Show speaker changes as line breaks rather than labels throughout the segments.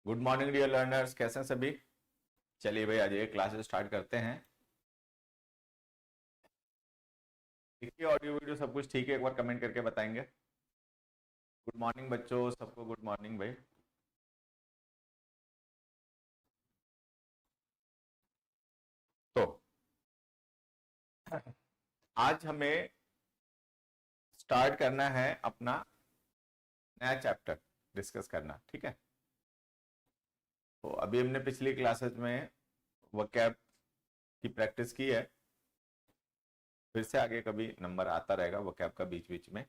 Good morning dear learners, कैसे हैं सभी। चलिए भाई, आज ये क्लासेस स्टार्ट करते हैं। देखिए ऑडियो वीडियो सब कुछ ठीक है, एक बार कमेंट करके बताएंगे। गुड मॉर्निंग बच्चों, सबको गुड मॉर्निंग भाई। तो आज हमें स्टार्ट करना है अपना नया चैप्टर डिस्कस करना, ठीक है। तो अभी हमने पिछली क्लासेस में वोकैब की प्रैक्टिस की है। फिर से आगे कभी नंबर आता रहेगा वोकैब का बीच बीच में।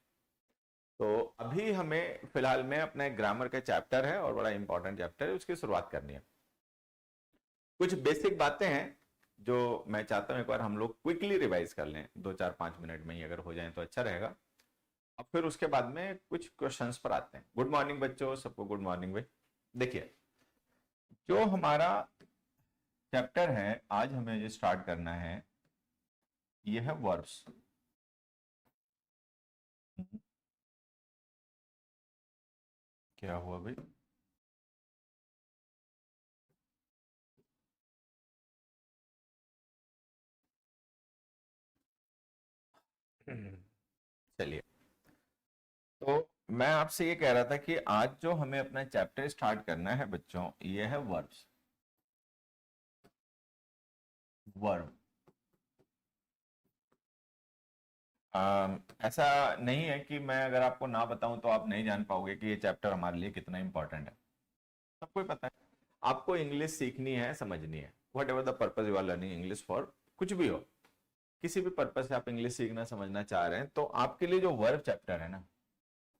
तो अभी हमें फिलहाल में अपने ग्रामर का चैप्टर है और बड़ा इंपॉर्टेंट चैप्टर है, उसकी शुरुआत करनी है। कुछ बेसिक बातें हैं जो मैं चाहता हूं एक बार हम लोग क्विकली रिवाइज कर लें, 2 4 5 मिनट में ही अगर हो जाए तो अच्छा रहेगा। अब फिर उसके बाद में कुछ क्वेश्चंस पर आते हैं। गुड मॉर्निंग बच्चों, सबको गुड मॉर्निंग भाई। देखिए, जो हमारा चैप्टर है आज हमें जो स्टार्ट करना है ये है वर्ब्स। क्या हुआ भाई? चलिए, तो मैं आपसे ये कह रहा था कि आज जो हमें अपना चैप्टर स्टार्ट करना है बच्चों, ये है वर्ब्स। वर्ब ऐसा नहीं है कि मैं अगर आपको ना बताऊं तो आप नहीं जान पाओगे कि ये चैप्टर हमारे लिए कितना इंपॉर्टेंट है। सबको ही पता है। आपको इंग्लिश सीखनी है, समझनी है, whatever the purpose you are learning English for, कुछ भी हो, किसी भी पर्पज से आप इंग्लिश सीखना समझना चाह रहे हैं, तो आपके लिए जो वर्ब चैप्टर है ना,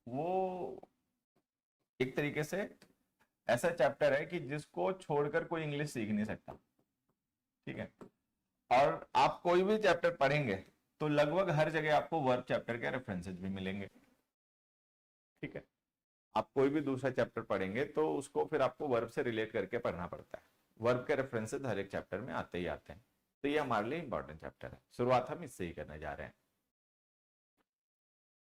वो एक तरीके से ऐसा चैप्टर है कि जिसको छोड़कर कोई इंग्लिश सीख नहीं सकता, ठीक है। और आप कोई भी चैप्टर पढ़ेंगे तो लगभग हर जगह आपको वर्ब चैप्टर के रेफरेंसेस भी मिलेंगे, ठीक है। आप कोई भी दूसरा चैप्टर पढ़ेंगे तो उसको फिर आपको वर्ब से रिलेट करके पढ़ना पड़ता है। वर्ब के रेफरेंसेस हर एक चैप्टर में आते ही आते हैं। तो ये हमारे लिए इंपॉर्टेंट चैप्टर है, शुरुआत हम इससे ही करने जा रहे हैं।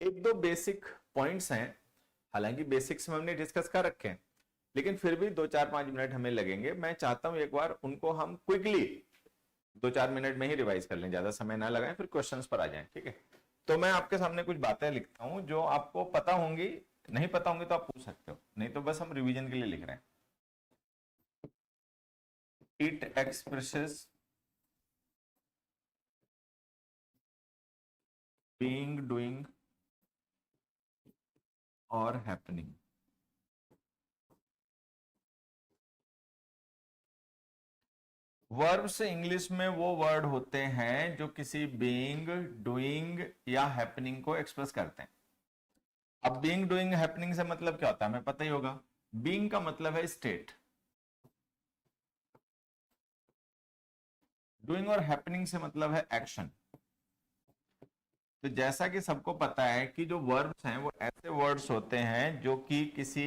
एक दो बेसिक पॉइंट्स हैं, हालांकि बेसिक्स में हमने डिस्कस कर रखे हैं, लेकिन फिर भी 2 4 5 मिनट हमें लगेंगे। मैं चाहता हूं एक बार उनको हम क्विकली 2 4 मिनट में ही रिवाइज कर लें, ज्यादा समय ना लगाएं, फिर क्वेश्चंस पर आ जाएं, ठीक है। तो मैं आपके सामने कुछ बातें लिखता हूं जो आपको पता होंगी, नहीं पता होंगी तो आप पूछ सकते हो, नहीं तो बस हम रिवीजन के लिए लिख रहे हैं। इट एक्सप्रेसेस बीइंग, डूइंग और हैपनिंग। वर्ब से इंग्लिश में वो वर्ड होते हैं जो किसी बीइंग, डूइंग या हैपनिंग को एक्सप्रेस करते हैं। अब बीइंग, डूइंग, हैपनिंग से मतलब क्या होता है हमें पता ही होगा। बीइंग का मतलब है स्टेट, डूइंग और हैपनिंग से मतलब है एक्शन। तो जैसा कि सबको पता है कि जो वर्ब्स हैं वो ऐसे वर्ड्स होते हैं जो कि किसी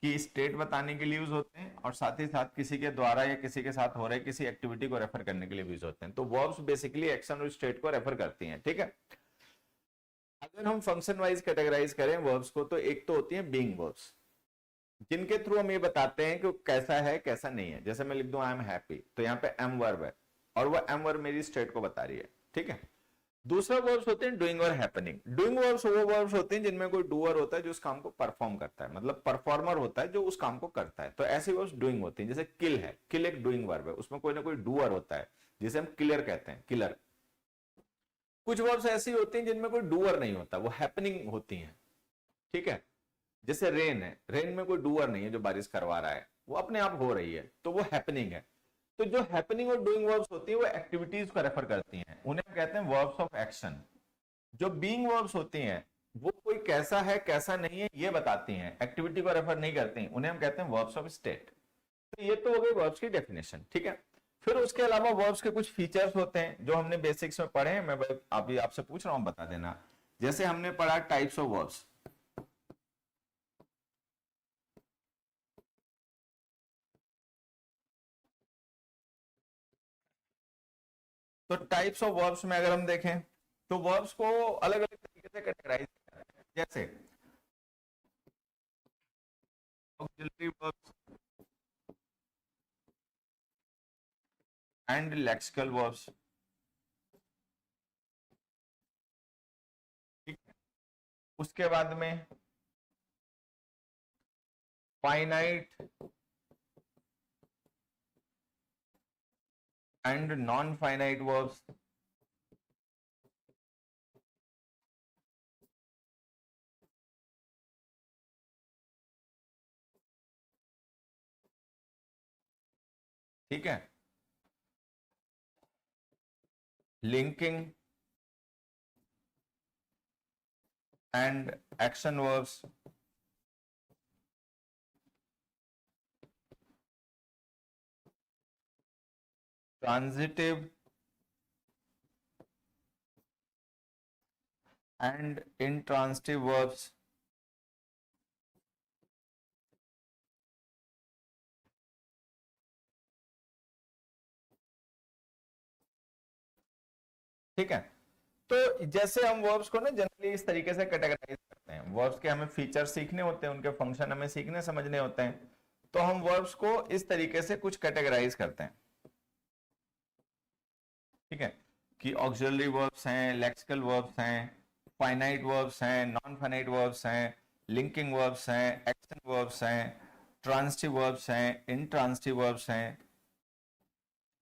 की स्टेट बताने के लिए यूज होते हैं और साथ ही साथ किसी के द्वारा या किसी के साथ हो रहे किसी एक्टिविटी को रेफर करने के लिए यूज होते हैं। तो वर्ब्स बेसिकली एक्शन और स्टेट को रेफर करती हैं, ठीक है। अगर हम फंक्शन वाइज कैटेगराइज करें वर्ब्स को, तो एक तो होती है बीइंग वर्ब्स, जिनके थ्रू हम ये बताते हैं कि कैसा है कैसा नहीं है। जैसे मैं लिख दूं आई एम हैप्पी, तो यहाँ पे एम वर्ब है और वो एम वर्ब मेरी स्टेट को बता रही है, ठीक है। दूसरा वर्ब्स होते हैं डूइंग और हैपनिंग। डूइंग वर्ब्स वो वर्ब्स होते हैं जिनमें कोई डूअर होता है जो उस काम को परफॉर्म करता है, मतलब परफॉर्मर होता है जो उस काम को करता है। तो ऐसे वर्ब्स डूइंग होती हैं। जैसे किल है, किल एक डूइंग वर्ब है, उसमें कोई ना कोई डूअर होता है, जिसे हम किलर कहते हैं, किलर। कुछ वर्ब्स ऐसी होती हैं जिनमें कोई डूअर नहीं होता, वो हैपनिंग होती हैं, ठीक है। जैसे रेन है, रेन में कोई डूअर नहीं है जो बारिश करवा रहा है, वो अपने आप हो रही है, तो वो हैपनिंग है। तो जो हैपनिंग और डूइंग वर्ब्स होती है वो एक्टिविटीज को रेफर करती हैं, उन्हें कहते हैं वर्ब्स ऑफ एक्शन। जो बीइंग वर्ब्स होती हैं वो कोई कैसा है कैसा नहीं है ये बताती हैं, एक्टिविटी को रेफर नहीं करती, उन्हें हम कहते हैं वर्ब्स ऑफ स्टेट। तो ये तो हो गई वर्ब्स की डेफिनेशन, ठीक है। फिर उसके अलावा वर्ब्स के कुछ फीचर्स होते हैं जो हमने बेसिक्स में पढ़े हैं, मैं अभी आपसे पूछ रहा हूं, बता देना। जैसे हमने पढ़ा टाइप्स ऑफ वर्ब्स, तो टाइप्स ऑफ वर्ब्स में अगर हम देखें तो वर्ब्स को अलग अलग तरीके से कैटेगराइज किया है। जैसे auxiliary verbs, and lexical verbs. उसके बाद में finite and non finite verbs. ठीक है, linking and action verbs. Transitive and intransitive verbs. ठीक है, तो जैसे हम वर्ब्स को ना जनरली इस तरीके से कैटेगराइज करते हैं। वर्ब्स के हमें फीचर सीखने होते हैं, उनके फंक्शन हमें सीखने समझने होते हैं, तो हम वर्ब्स को इस तरीके से कुछ कैटेगराइज करते हैं। ठीक है, कि ऑक्सिलरी वर्ब्स हैं, लेक्सिकल वर्ब्स हैं, फाइनाइट वर्ब्स हैं, नॉन फाइनाइट वर्ब्स हैं, लिंकिंग वर्ब्स हैं, एक्शन वर्ब्स हैं, ट्रांजिटिव वर्ब्स हैं, इंट्रांजिटिव वर्ब्स हैं।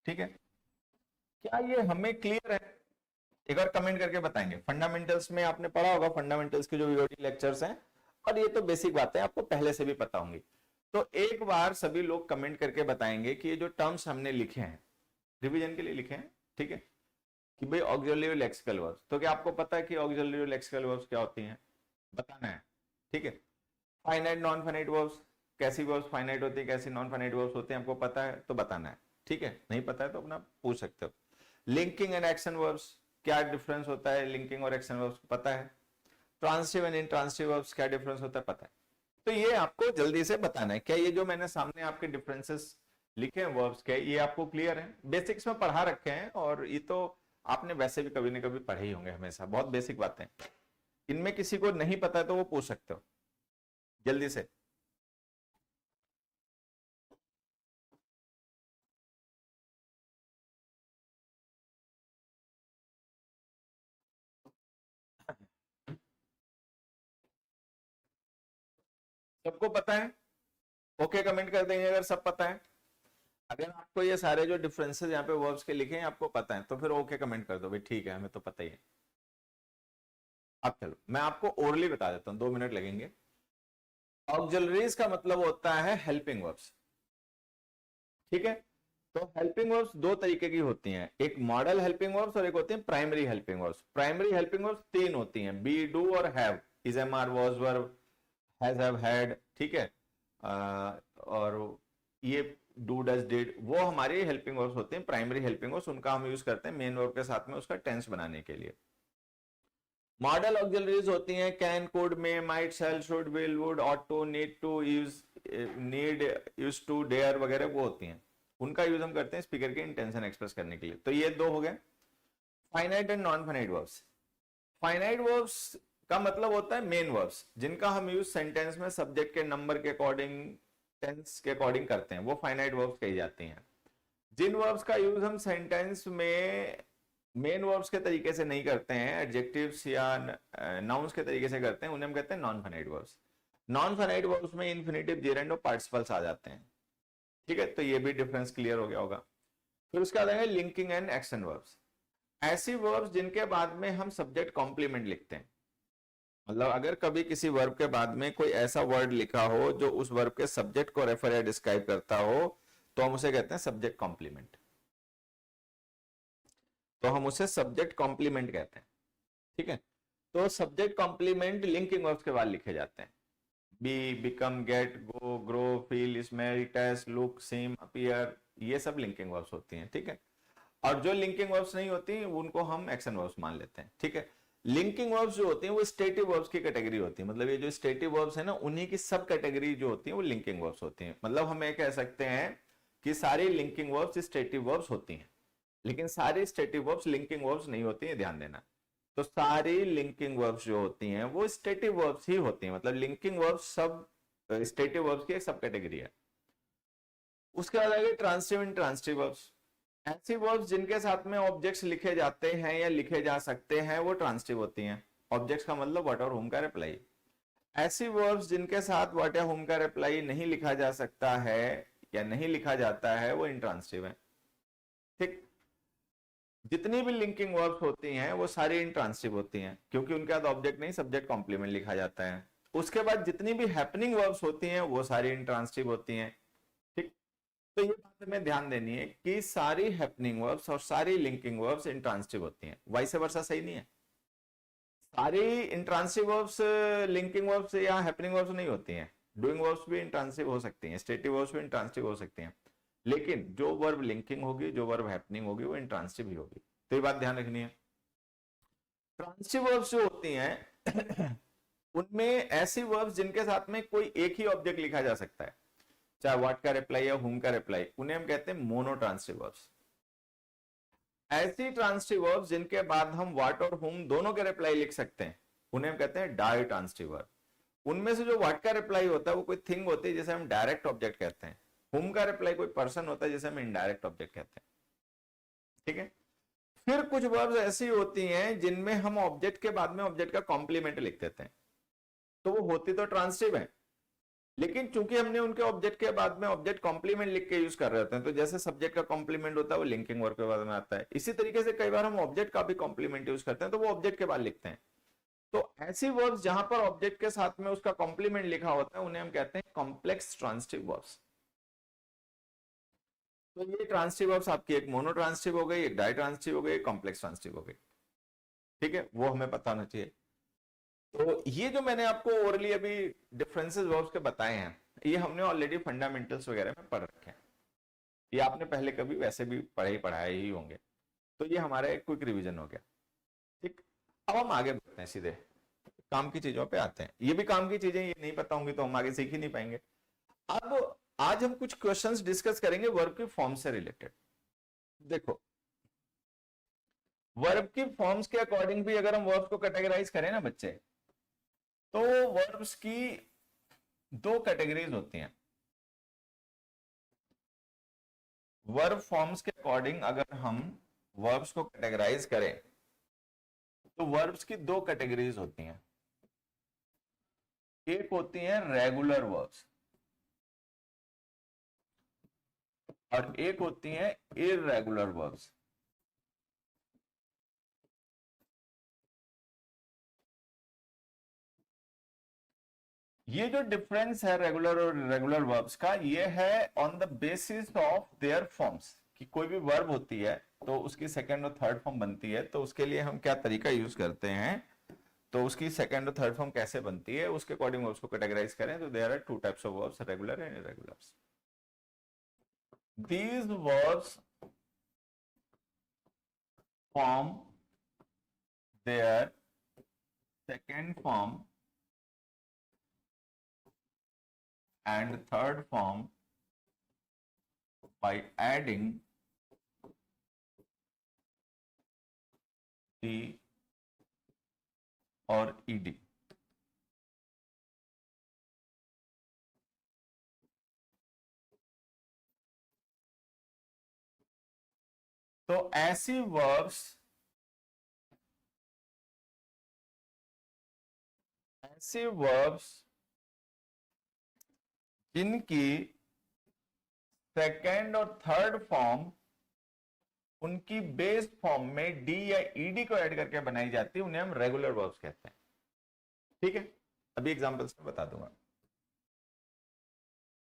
ठीक है, क्या ये हमें क्लियर है? एक बार कमेंट करके बताएंगे। फंडामेंटल्स में आपने पढ़ा होगा, फंडामेंटल्स के जो वीओडी लेक्चर्स हैं, और ये तो बेसिक बातें आपको पहले से भी पता होंगी। तो एक बार सभी लोग कमेंट करके बताएंगे कि ये जो टर्म्स हमने लिखे हैं, रिवीजन के लिए लिखे हैं, ठीक है, कि भाई ऑक्सिलरी लेक्सिकल वर्ब्स, तो क्या आपको पता है कि ऑक्सिलरी लेक्सिकल वर्ब्स क्या होती हैं? बताना है। ठीक है, फाइनाइट नॉन फाइनाइट वर्ब्स, कैसी वर्ब्स फाइनाइट होती है, कैसी नॉन फाइनाइट वर्ब्स होती हैं, आपको पता है तो बताना है। ठीक है, नहीं पता है तो अपना पूछ सकते हो। लिंकिंग एंड एक्शन वर्ब्स, क्या डिफरेंस होता है लिंकिंग और एक्शन वर्ब्स, पता है। ट्रांजिटिव एंड इंट्रांजिटिव वर्ब्स, क्या डिफरेंस होता है, पता है। तो ये आपको जल्दी से बताना है। क्या ये जो मैंने सामने आपके डिफरेंसेस लिखे हैं वर्ब्स के, ये आपको क्लियर है? बेसिक्स में पढ़ा रखे हैं, और ये तो आपने वैसे भी कभी न कभी पढ़े ही होंगे हमेशा, बहुत बेसिक बातें। इनमें किसी को नहीं पता है तो वो पूछ सकते हो जल्दी से। सबको पता है? ओके कमेंट कर देंगे अगर सब पता है। अगर आपको ये सारे जो डिफरेंसेस यहाँ पे वर्ब्स के लिखे हैं आपको पता है, तो फिर ओके कमेंट कर दो भाई, ठीक है हमें तो पता ही है। अब चलो मैं आपको ओरली बता देता हूँ, 2 मिनट लगेंगे। ऑक्सिलरीज का मतलब होता है हेल्पिंग वर्ब्स। ठीक है, तो हेल्पिंग वर्ब्स दो तरीके की होती हैं, एक मॉडल हेल्पिंग वर्ब्स और एक होती है primary helping verbs. Primary helping verbs 3 होती हैं, बी, डू और हैव। Is, am, are, was, were, has, have, had. ठीक है, और ये डू, डज, डिड, वो हमारी हेल्पिंग वर्ब्स होते हैं, प्राइमरी हेल्पिंग वर्ब्स। उनका हम यूज करते हैं मेन वर्ब के साथ में उसका टेंस बनाने के लिए। मॉडल ऑक्सिलरीज होती हैं can, could, may, might, shall, should, will, would, ought to, need to, use, need, use to, dare वगैरह, वो होती हैं। उनका यूज हम करते हैं स्पीकर के इंटेंशन एक्सप्रेस करने के लिए। तो ये दो हो गए finite and non finite verbs. Finite verbs का मतलब होता है मेन वर्ब्स, जिनका हम यूज सेंटेंस में सब्जेक्ट के नंबर के अकॉर्डिंग, टेंस के अकॉर्डिंग करते हैं, वो फाइनाइट वर्ब्स कही जाती हैं। जिन वर्ब्स का यूज हम सेंटेंस में मेन वर्ब्स के तरीके से नहीं करते हैं, एडजेक्टिव्स या नाउन्स के तरीके से करते हैं, उन्हें हम कहते हैं non finite verbs. Non finite verbs में इन्फिनेटिव, जेरेंड और पार्टिसिपल्स आ जाते हैं। ठीक है, तो ये भी डिफरेंस क्लियर हो गया होगा। फिर उसके बाद आएंगे लिंकिंग एंड एक्शन वर्ब्स। ऐसी वर्ब्स जिनके बाद में हम सब्जेक्ट कॉम्प्लीमेंट लिखते हैं। मतलब अगर कभी किसी वर्ब के बाद में कोई ऐसा वर्ड लिखा हो जो उस वर्ब के सब्जेक्ट को रेफर या डिस्क्राइब करता हो, तो हम उसे कहते हैं सब्जेक्ट कॉम्प्लीमेंट। तो हम उसे सब्जेक्ट कॉम्प्लीमेंट कहते हैं। ठीक है, तो सब्जेक्ट कॉम्प्लीमेंट लिंकिंग वर्ब्स के बाद लिखे जाते हैं। Be, become, get, go, grow, feel, smell, taste, look, seem, appear, ये सब लिंकिंग वर्ब्स होती हैं। ठीक है, और जो लिंकिंग वर्ब्स नहीं होती उनको हम एक्शन वर्ब्स मान लेते हैं। ठीक है, लिंकिंग वर्ब्स जो होती हैं वो स्टेटिव वर्ब्स की कैटेगरी होती है। मतलब ये जो स्टेटिव वर्ब्स है ना, उन्हीं की सब कैटेगरी जो होती है वो लिंकिंग वर्ब्स होती हैं। मतलब हम ये कह सकते हैं कि सारी लिंकिंग वर्ब्स स्टेटिव वर्ब्स होती हैं, लेकिन सारी स्टेटिव वर्ब्स लिंकिंग वर्ब्स नहीं होती हैं, ध्यान देना। तो सारी लिंकिंग वर्ब्स जो होती हैं वो स्टेटिव वर्ब्स ही होती हैं। मतलब लिंकिंग वर्ब्स सब स्टेटिव वर्ब्स की एक सब कैटेगरी है। उसके बाद आएगा ट्रांसिटिव एंड ट्रांसिटिव वर्ब्स। ऐसी वर्ब्स जिनके साथ में ऑब्जेक्ट्स लिखे जाते हैं या लिखे जा सकते हैं वो ट्रांसिटिव होती हैं। ऑब्जेक्ट्स का मतलब व्हाट और हुम का रिप्लाई। ऐसी वर्ब्स जिनके साथ व्हाट या हुम का रिप्लाई नहीं लिखा जा सकता है या नहीं लिखा जाता है वो इंट्रांसिटिव है। ठीक, जितनी भी लिंकिंग वर्ब्स होती हैं वो सारी इंट्रांसिटिव होती हैं क्योंकि उनके बाद ऑब्जेक्ट नहीं सब्जेक्ट कॉम्प्लीमेंट लिखा जाता है। उसके बाद जितनी भी हैपनिंग वर्ब्स होती हैं वो सारी इंट्रांसिटिव होती हैं। ठीक, तो ये बात हमें ध्यान देनी है कि सारी हैपनिंग वर्ब्स और सारी लिंकिंग वर्ब्स इंट्रांसिटिव होती हैं, वाइस वर्सा सही नहीं है। सारी इंट्रांसिटिव वर्ब्स लिंकिंग वर्ब्स या हैपनिंग वर्ब्स नहीं होती हैं। डूइंग वर्ब्स भी इंट्रांसिटिव हो सकती हैं, स्टेटिव वर्ब्स भी इंट्रांसिटिव हो सकती हैं, लेकिन जो वर्ब लिंकिंग होगी जो वर्ब हैपनिंग होगी वो इंट्रांसिटिव ही होगी। तो ये बात ध्यान रखनी है। ट्रांसिटिव वर्ब्स जो होती हैं उनमें ऐसी वर्ब्स जिनके साथ में कोई एक ही ऑब्जेक्ट लिखा जा सकता है, चाहे व्हाट का रिप्लाई या हुम का रिप्लाई, उन्हें हम कहते हैं मोनो ट्रांसिटिव वर्ब्स। ऐसी ट्रांसिटिव वर्ब्स जिनके बाद हम व्हाट और हुम दोनों के रिप्लाई लिख सकते हैं उन्हें हम कहते हैं डाई ट्रांसिटिव वर्ब। उनमें से जो व्हाट का रिप्लाई होता है वो कोई थिंग होती है जिसे हम डायरेक्ट ऑब्जेक्ट कहते हैं। हुम का रिप्लाई कोई पर्सन होता है जिसे हम इनडायरेक्ट ऑब्जेक्ट कहते हैं। ठीक है, फिर कुछ वर्ब्स ऐसी होती हैं जिनमें हम ऑब्जेक्ट के बाद में ऑब्जेक्ट का कॉम्प्लीमेंट लिख देते हैं, तो वो होती तो ट्रांसिटिव है, लेकिन चूंकि हमने उनके ऑब्जेक्ट के बाद में ऑब्जेक्ट कॉम्प्लीमेंट लिख के यूज कर रहे होते हैं, तो जैसे सब्जेक्ट का कॉम्प्लीमेंट होता है वो लिंकिंग वर्ब के बाद में आता है, इसी तरीके से कई बार हम ऑब्जेक्ट का भी कॉम्प्लीमेंट यूज करते हैं तो वो ऑब्जेक्ट के बाद लिखते हैं। तो ऐसी वर्ब्स जहां पर ऑब्जेक्ट के साथ में उसका कॉम्प्लीमेंट लिखा होता है उन्हें हम कहते हैं कॉम्प्लेक्स ट्रांसिटिव वर्ब्स। तो ये ट्रांसिटिव वर्ब्स आपकी एक मोनो ट्रांसिटिव हो गई, एक डाई ट्रांसिटिव हो गई, कॉम्प्लेक्स ट्रांसिटिव हो गई। ठीक है, वो हमें पता होना चाहिए। तो ये जो मैंने आपको ओरली अभी डिफरेंसेस वर्ब्स के बताए हैं ये हमने ऑलरेडी फंडामेंटल्स वगैरह में पढ़ रखे हैं, ये आपने पहले कभी वैसे भी पढ़ाए ही होंगे, तो ये हमारा एक क्विक रिवीजन हो गया। ठीक, अब हम आगे बढ़ते हैं, सीधे काम की चीजों पे आते हैं। ये भी काम की चीजें, ये नहीं पता होंगी तो हम आगे सीख ही नहीं पाएंगे। अब आज हम कुछ क्वेश्चंस डिस्कस करेंगे वर्ब की फॉर्म से रिलेटेड। देखो, वर्ब की फॉर्म्स के अकॉर्डिंग भी अगर हम वर्ब्स को कैटेगराइज करें ना बच्चे, तो वर्ब्स की दो कैटेगरीज होती हैं। वर्ब फॉर्म्स के अकॉर्डिंग अगर हम वर्ब्स को कैटेगराइज करें तो वर्ब्स की दो कैटेगरीज होती हैं। एक होती हैं रेगुलर वर्ब्स और एक होती हैं इररेगुलर वर्ब्स। ये जो डिफरेंस है रेगुलर और इरेगुलर वर्ब्स का, ये है on the basis of their forms, कि कोई भी वर्ब होती है तो उसकी सेकंड और थर्ड फॉर्म बनती है, तो उसके लिए हम क्या तरीका यूज करते हैं, तो उसकी सेकंड और थर्ड फॉर्म कैसे बनती है उसके अकॉर्डिंग वर्ब्स को कैटेगराइज करें तो there are two types of verbs, regular and irregular. These verbs form their second form and third form by adding the or ed। तो ऐसी वर्ब्स जिनकी सेकेंड और थर्ड फॉर्म उनकी बेस फॉर्म में D या ED को add करके बनाई जाती है उन्हें हम रेगुलर वर्ब्स कहते हैं। ठीक है, अभी एग्जांपल्स में बता दूंगा।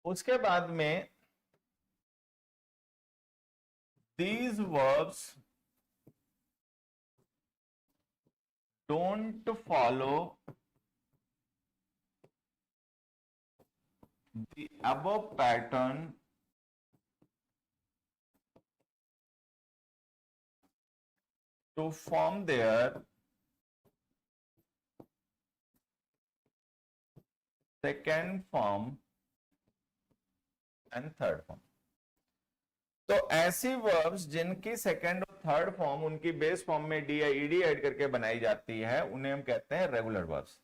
उसके बाद में these verbs don't follow the above pattern to form their second form and third form। तो ऐसी वर्ब्स जिनकी सेकंड और थर्ड फॉर्म उनकी बेस फॉर्म में डी या ईडी ऐड करके बनाई जाती है उन्हें हम कहते हैं रेगुलर वर्ब्स।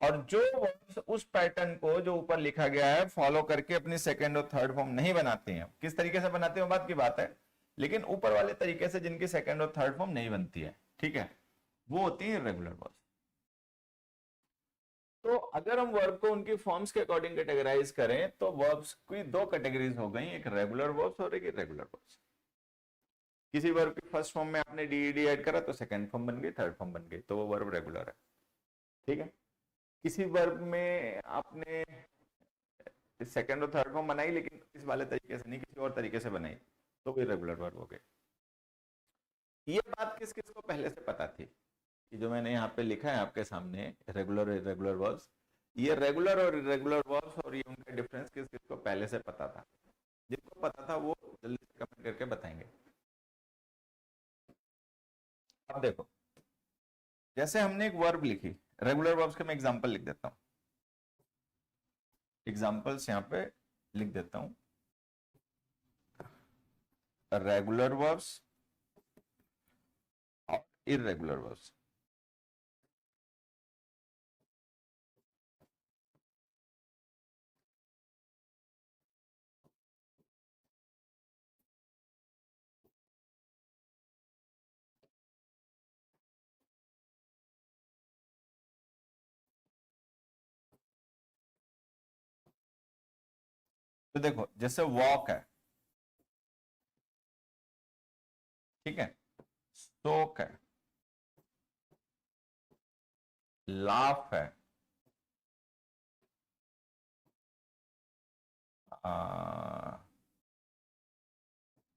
और जो वर्ब्स उस पैटर्न को जो ऊपर लिखा गया है फॉलो करके अपनी सेकंड और थर्ड फॉर्म नहीं बनाती हैं, किस तरीके से बनाती हैं बात की बात है, लेकिन ऊपर वाले तरीके से जिनकी सेकंड और थर्ड फॉर्म नहीं बनती है, ठीक है, वो होती है इर्रेगुलर वर्ब्स। तो अगर हम वर्ब को उनकी फॉर्म्स के अकॉर्डिंग कैटेगराइज करें तो वर्ब्स की दो कैटेगरीज हो गई, एक रेगुलर वर्ब्स और एक इर्रेगुलर वर्ब्स। किसी वर्ब की फर्स्ट फॉर्म में आपने डीईडी ऐड करा तो सेकंड फॉर्म बन गई, थर्ड फॉर्म बन गई, तो वो वर्ब रेगुलर है, ठीक है। किसी वर्ब में आपने सेकंड और थर्ड फॉर्म बनाई लेकिन इस वाले तरीके से नहीं, किसी और तरीके से बनाई, तो वो इर्रेगुलर वर्ब हो गई। ये बात किस किस को पहले से पता थी कि जो मैंने यहाँ पे लिखा है आपके सामने रेगुलर इर्रेगुलर वर्ब्स, ये रेगुलर और इर्रेगुलर वर्ब्स और ये उनका डिफरेंस किस किस को पहले से पता था? जिनको पता था वो जल्दी से कमेंट करके बताएंगे। अब देखो, जैसे हमने एक वर्ब लिखी, रेगुलर वर्ब्स के मैं एग्जांपल लिख देता हूं, एग्जांपल्स यहां पे लिख देता हूं। रेगुलर वर्ब्स और इर्रेगुलर वर्ब्स। तो देखो, जैसे वॉक है, ठीक है, सोक है, लाफ है,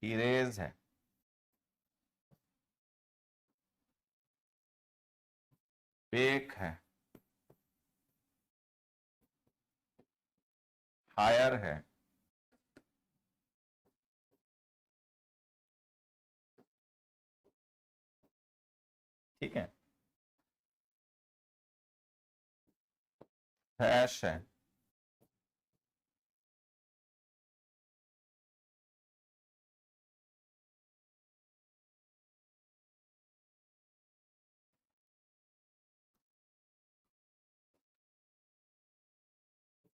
इरेज है, बेक है, हायर है, ठीक है, हैश है,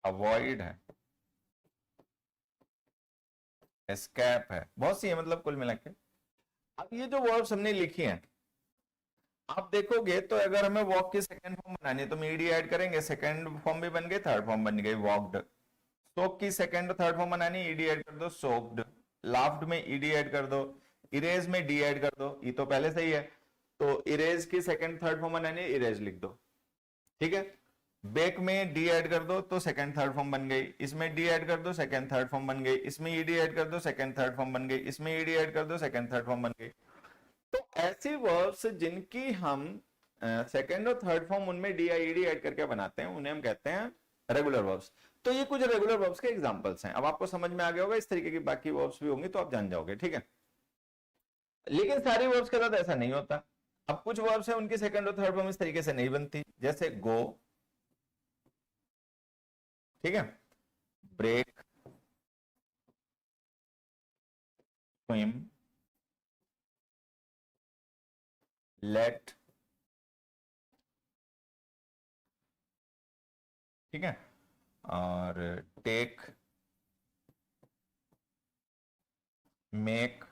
अवॉइड है, एस्केप है, बहुत सी है मतलब कुल मिला के। अब ये जो वर्ब्स हमने लिखी हैं, आप देखोगे तो अगर हमें वॉक की सेकंड फॉर्म बनानी है तो हम ईडी ऐड करेंगे, सेकंड फॉर्म भी बन गई, थर्ड फॉर्म बन गई, वॉक्ड। सोक की सेकंड और थर्ड फॉर्म बनानी है, ईडी ऐड कर दो, सोक्ड। लाफ्ड में ईडी ऐड कर दो, इरेज में डी ऐड कर दो, ये तो पहले से ही है, तो इरेज की सेकंड थर्ड फॉर्म बनानी है, इरेज लिख दो, ठीक है। बेक में डी ऐड कर दो तो सेकंड थर्ड फॉर्म बन गई, इसमें डी ऐड कर दो सेकंड थर्ड फॉर्म बन गई, इसमें ईडी ऐड कर दो सेकंड थर्ड फॉर्म बन गई, इसमें ईडी ऐड कर दो सेकंड थर्ड फॉर्म बन गई। तो ऐसी वर्ब्स जिनकी हम सेकंड और थर्ड फॉर्म उनमें डी आई डी ऐड करके बनाते हैं उन्हें हम कहते हैं रेगुलर वर्ब्स। तो ये कुछ रेगुलर वर्ब्स के एग्जांपल्स हैं। अब आपको समझ में आ गया होगा, इस तरीके की बाकी वर्ब्स भी होंगी तो आप जान जाओगे, ठीक है। लेकिन सारी वर्ब्स के साथ ऐसा नहीं होता। अब कुछ वर्ब्स हैं उनकी सेकंड और थर्ड फॉर्म इस तरीके से नहीं बनती, जैसे गो, ठीक है, ब्रेक, स्विम, लेट, ठीक है, और टेक, मेक,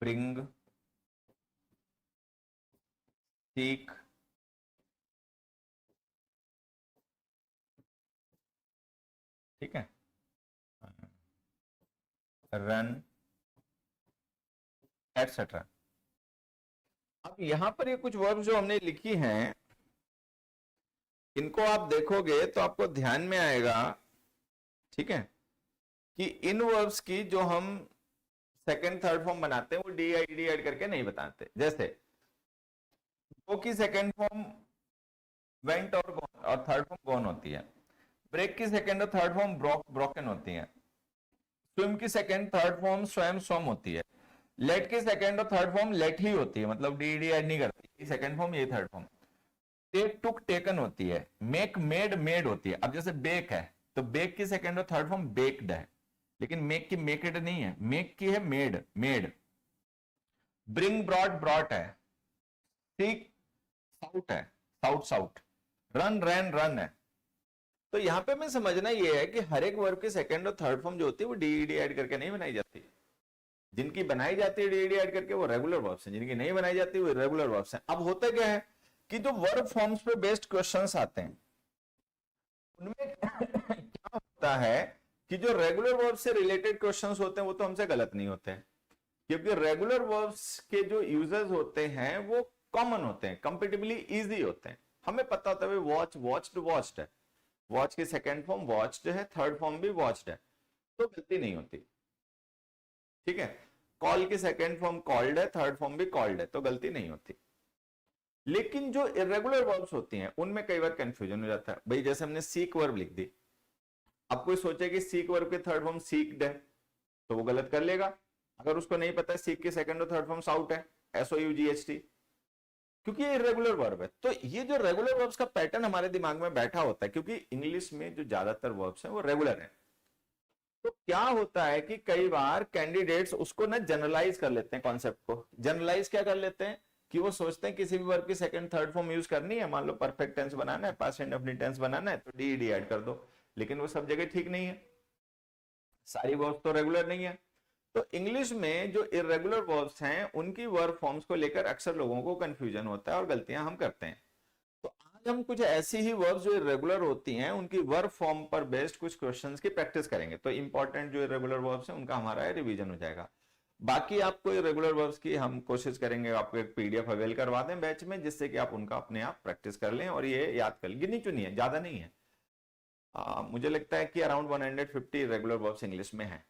ब्रिंग, सीक, ठीक है, रन, एटसेट्रा। अब यहां पर ये कुछ वर्ब्स जो हमने लिखी हैं, इनको आप देखोगे तो आपको ध्यान में आएगा, ठीक है, कि इन वर्ब्स की जो हम सेकंड थर्ड फॉर्म बनाते हैं वो डी आई डी ऐड करके नहीं बताते। जैसे गो की सेकंड फॉर्म वेंट और गॉन और थर्ड फॉर्म गॉन होती है। ब्रेक की सेकंड और थर्ड फॉर्म ब्रोकन होती है। स्विम की सेकंड थर्ड फॉर्म स्वयं स्वम होती है। लेट की सेकंड और थर्ड फॉर्म लेट ही होती है, मतलब डी डी ऐड नहीं करती, सेकंड फॉर्म ये third form. Take took taken होती है। मेक मेड मेड होती है। अब जैसे बेक है तो बेक की सेकंड और थर्ड फॉर्म बेक्ड है, लेकिन मेक की मेकेड नहीं है, मेक की है made made. Bring brought brought है। सीक साउट है, साउट साउट, रन रैन रन है। तो यहाँ पे मैं समझना ये है कि हर एक वर्ब की सेकंड और थर्ड फॉर्म जो होती है वो डीईडी ऐड करके नहीं बनाई जाती। जिनकी बनाई जाती है डीईडी ऐड करके वो रेगुलर वर्ब्स हैं, जिनकी नहीं बनाई जाती वो इरेगुलर वर्ब्स हैं। अब होता क्या है कि जो वर्ब फॉर्म्स पे बेस्ड क्वेश्चंस आते हैं उनमें क्या होता है कि जो रेगुलर वर्ब से रिलेटेड क्वेश्चंस होते हैं वो तो हमसे गलत नहीं होते हैं, क्योंकि रेगुलर वर्ब्स के जो यूजर्स होते हैं वो कॉमन होते हैं, कंपेटिबली इजी होते हैं। हमें पता होता है वॉच, वॉच्ड, वॉच्ड है, वॉच की सेकंड फॉर्म वॉच्ड है, थर्ड फॉर्म भी वॉच्ड है, तो गलती नहीं होती। ठीक है, कॉल की सेकंड फॉर्म कॉल्ड है, थर्ड फॉर्म भी कॉल्ड है, तो गलती नहीं होती। लेकिन जो इरेगुलर वर्ब्स होती हैं उनमें कई बार कंफ्यूजन हो जाता है। भाई जैसे हमने सीक वर्ब लिख दी, अब कोई सोचे कि सीक वर्ब की थर्ड फॉर्म सीक्ड है तो वो गलत कर लेगा। अगर उसको नहीं पता है सीक की सेकंड और थर्ड फॉर्म साउट है, SOUGHT, क्योंकि ये रेगुलर वर्ब है। तो ये जो रेगुलर वर्ब्स का पैटर्न हमारे दिमाग में बैठा होता है, क्योंकि इंग्लिश में जो ज्यादातर वर्ब्स हैं वो रेगुलर हैं, तो क्या होता है कि कई बार कैंडिडेट्स उसको ना जनरलाइज कर लेते हैं, कॉन्सेप्ट को जनरलाइज क्या कर लेते हैं कि वो सोचते हैं किसी भी वर्ब की सेकंड थर्ड फॉर्म यूज करनी है, मान लो परफेक्ट टेंस बनाना है, पास्ट इंडेफिनिट टेंस बनाना है, तो डीईडी ऐड कर दो। लेकिन वो सब जगह ठीक नहीं है, सारी वर्ब्स तो रेगुलर नहीं है। तो इंग्लिश में जो इरेगुलर वर्ब्स हैं उनकी वर्ब फॉर्म्स को लेकर अक्सर लोगों को कंफ्यूजन होता है और गलतियां हम करते हैं। तो आज हम कुछ ऐसी ही वर्ब्स जो इरेगुलर होती हैं उनकी वर्ब फॉर्म पर बेस्ड कुछ क्वेश्चंस की प्रैक्टिस करेंगे। तो इंपॉर्टेंट जो इरेगुलर वर्ब्स हैं उनका हमारा रिवीजन हो जाएगा। बाकी आपको इरेगुलर वर्ब्स की हम कोशिश करेंगे आपको एक पीडीएफ अवेल करवा दें बैच में, जिससे कि आप उनका अपने आप प्रैक्टिस कर लें और ये याद कर, गिनी चुनी है, ज्यादा नहीं है। मुझे लगता है कि अराउंड 150 रेगुलर वर्ब्स इंग्लिश में है,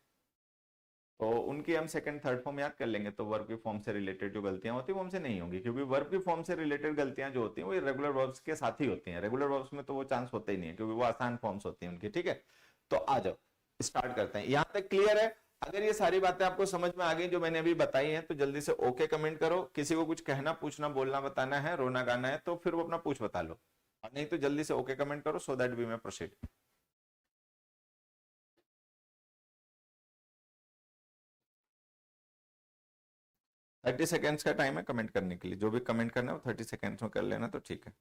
तो उनकी हम सेकंड थर्ड फॉर्म याद कर लेंगे तो वर्ब की फॉर्म से रिलेटेड जो गलतियां होती हैं वो हमसे नहीं होंगी, क्योंकि वर्ब की फॉर्म से रिलेटेड गलतियां जो होती हैं वो रेगुलर वर्ब्स के साथ ही होती हैं। रेगुलर वर्ब्स में तो वो चांस होता ही नहीं है, क्योंकि वो आसान फॉर्म्स होती हैं उनकी। ठीक है, तो आ जाओ स्टार्ट करते हैं। यहां तक क्लियर है? अगर ये सारी बातें आपको समझ में आ गई जो मैंने अभी बताई हैं तो जल्दी से ओके कमेंट करो। किसी को कुछ कहना, पूछना, बोलना, बताना है, रोना गाना है तो फिर वो अपना पूछ बता लो, और नहीं तो जल्दी से ओके कमेंट करो so that we may proceed. 30 seconds का टाइम है कमेंट करने के लिए, जो भी कमेंट करना है वो 30 सेकेंड्स में कर लेना तो ठीक है।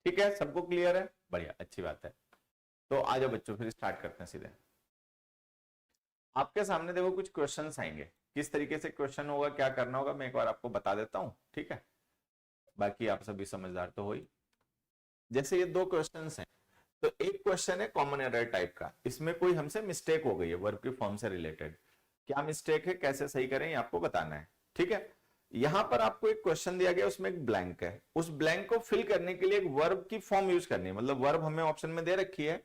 ठीक है, सबको क्लियर है? बढ़िया, अच्छी बात है। तो आ जाओ बच्चों, फिर स्टार्ट करते हैं सीधे। आपके सामने देखो कुछ क्वेश्चंस आएंगे, किस तरीके से क्वेश्चन होगा, क्या करना होगा, मैं एक बार आपको बता देता हूं। ठीक है, बाकी आप सभी समझदार तो हो ही। जैसे ये दो क्वेश्चंस हैं, तो एक क्वेश्चन है कॉमन एरर टाइप का, इसमें कोई हमसे मिस्टेक हो गई है वर्ब की फॉर्म से रिलेटेड। क्या मिस्टेक है, कैसे सही करें, ये आपको बताना है। ठीक है, यहां पर आपको एक क्वेश्चन दिया गया, उसमें एक ब्लैंक है, उस ब्लैंक को फिल करने के लिए एक वर्ब की फॉर्म यूज करनी है। मतलब वर्ब हमें ऑप्शन में दे रखी है,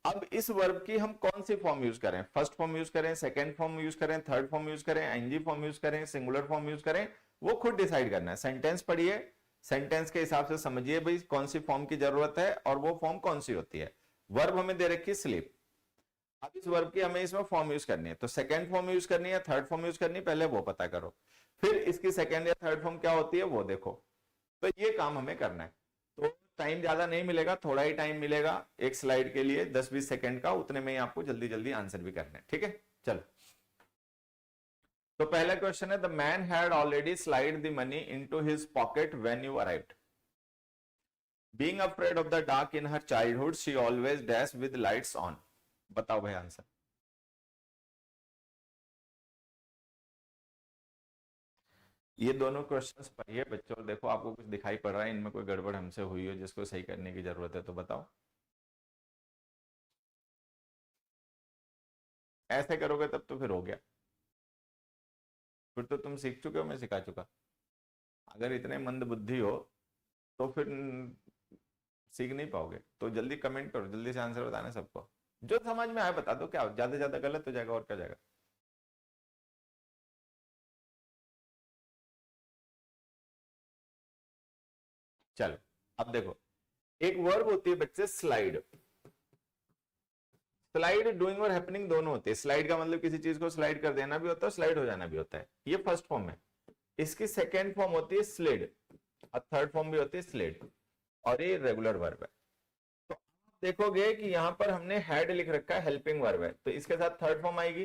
अब इस वर्ब की हम कौन सी फॉर्म यूज करें, फर्स्ट फॉर्म यूज करें, सेकंड फॉर्म यूज करें, थर्ड फॉर्म यूज करें, आईएनजी फॉर्म यूज करें, सिंगुलर फॉर्म यूज करें, वो खुद डिसाइड करना है। सेंटेंस पढ़िए, सेंटेंस के हिसाब से समझिए भाई कौन सी फॉर्म की जरूरत है और वो फॉर्म कौन सी होती है। वर्ब हमें दे रखी है स्लीप, अब इस वर्ब की हमें इसमें फॉर्म यूज करनी है, तो सेकंड फॉर्म यूज करनी है, थर्ड फॉर्म यूज करनी है, पहले वो पता करो, फिर इसकी सेकंड या थर्ड फॉर्म क्या होती है वो देखो। तो ये काम हमें करना है। तो टाइम ज्यादा नहीं मिलेगा, थोड़ा ही टाइम मिलेगा एक स्लाइड के लिए, 10-20 सेकंड का, उतने में ही आपको जल्दी जल्दी आंसर भी करना है। ठीक है, चलो। तो पहला क्वेश्चन है, the man had already slide the money into his pocket when you arrived. Being afraid of the dark in her childhood she always dash with lights on. बताओ भाई आंसर। ये दोनों क्वेश्चंस पढ़िए बच्चों, देखो आपको कुछ दिखाई पड़ रहा है इनमें कोई गड़बड़ हमसे हुई हो जिसको सही करने की जरूरत है तो बताओ। ऐसे करोगे तब तो फिर हो गया, फिर तो तुम सीख चुके हो, मैं सिखा चुका। अगर इतने मंद बुद्धि हो तो फिर सीख नहीं पाओगे। तो जल्दी कमेंट करो, जल्दी से आंसर बताना सबको, जो समझ में आए बता दो, क्या ज्यादा ज्यादा गलत हो जाएगा और क्या जाएगा। चलो अब देखो, एक वर्ब होती है बच्चे स्लाइड। स्लाइड डूइंग और हैपनिंग दोनों होते हैं। स्लाइड का मतलब किसी चीज को स्लाइड कर देना भी होता है, स्लाइड हो जाना भी होता है, ये फर्स्ट फॉर्म है। इसकी सेकेंड फॉर्म होती है स्लिड। और थर्ड फॉर्म भी होती है स्लेड, और ये रेगुलर वर्ब है। तो देखोगे कि यहां पर हमने हैड लिख रखा है, हेल्पिंग वर्ब है, तो इसके साथ थर्ड फॉर्म आएगी।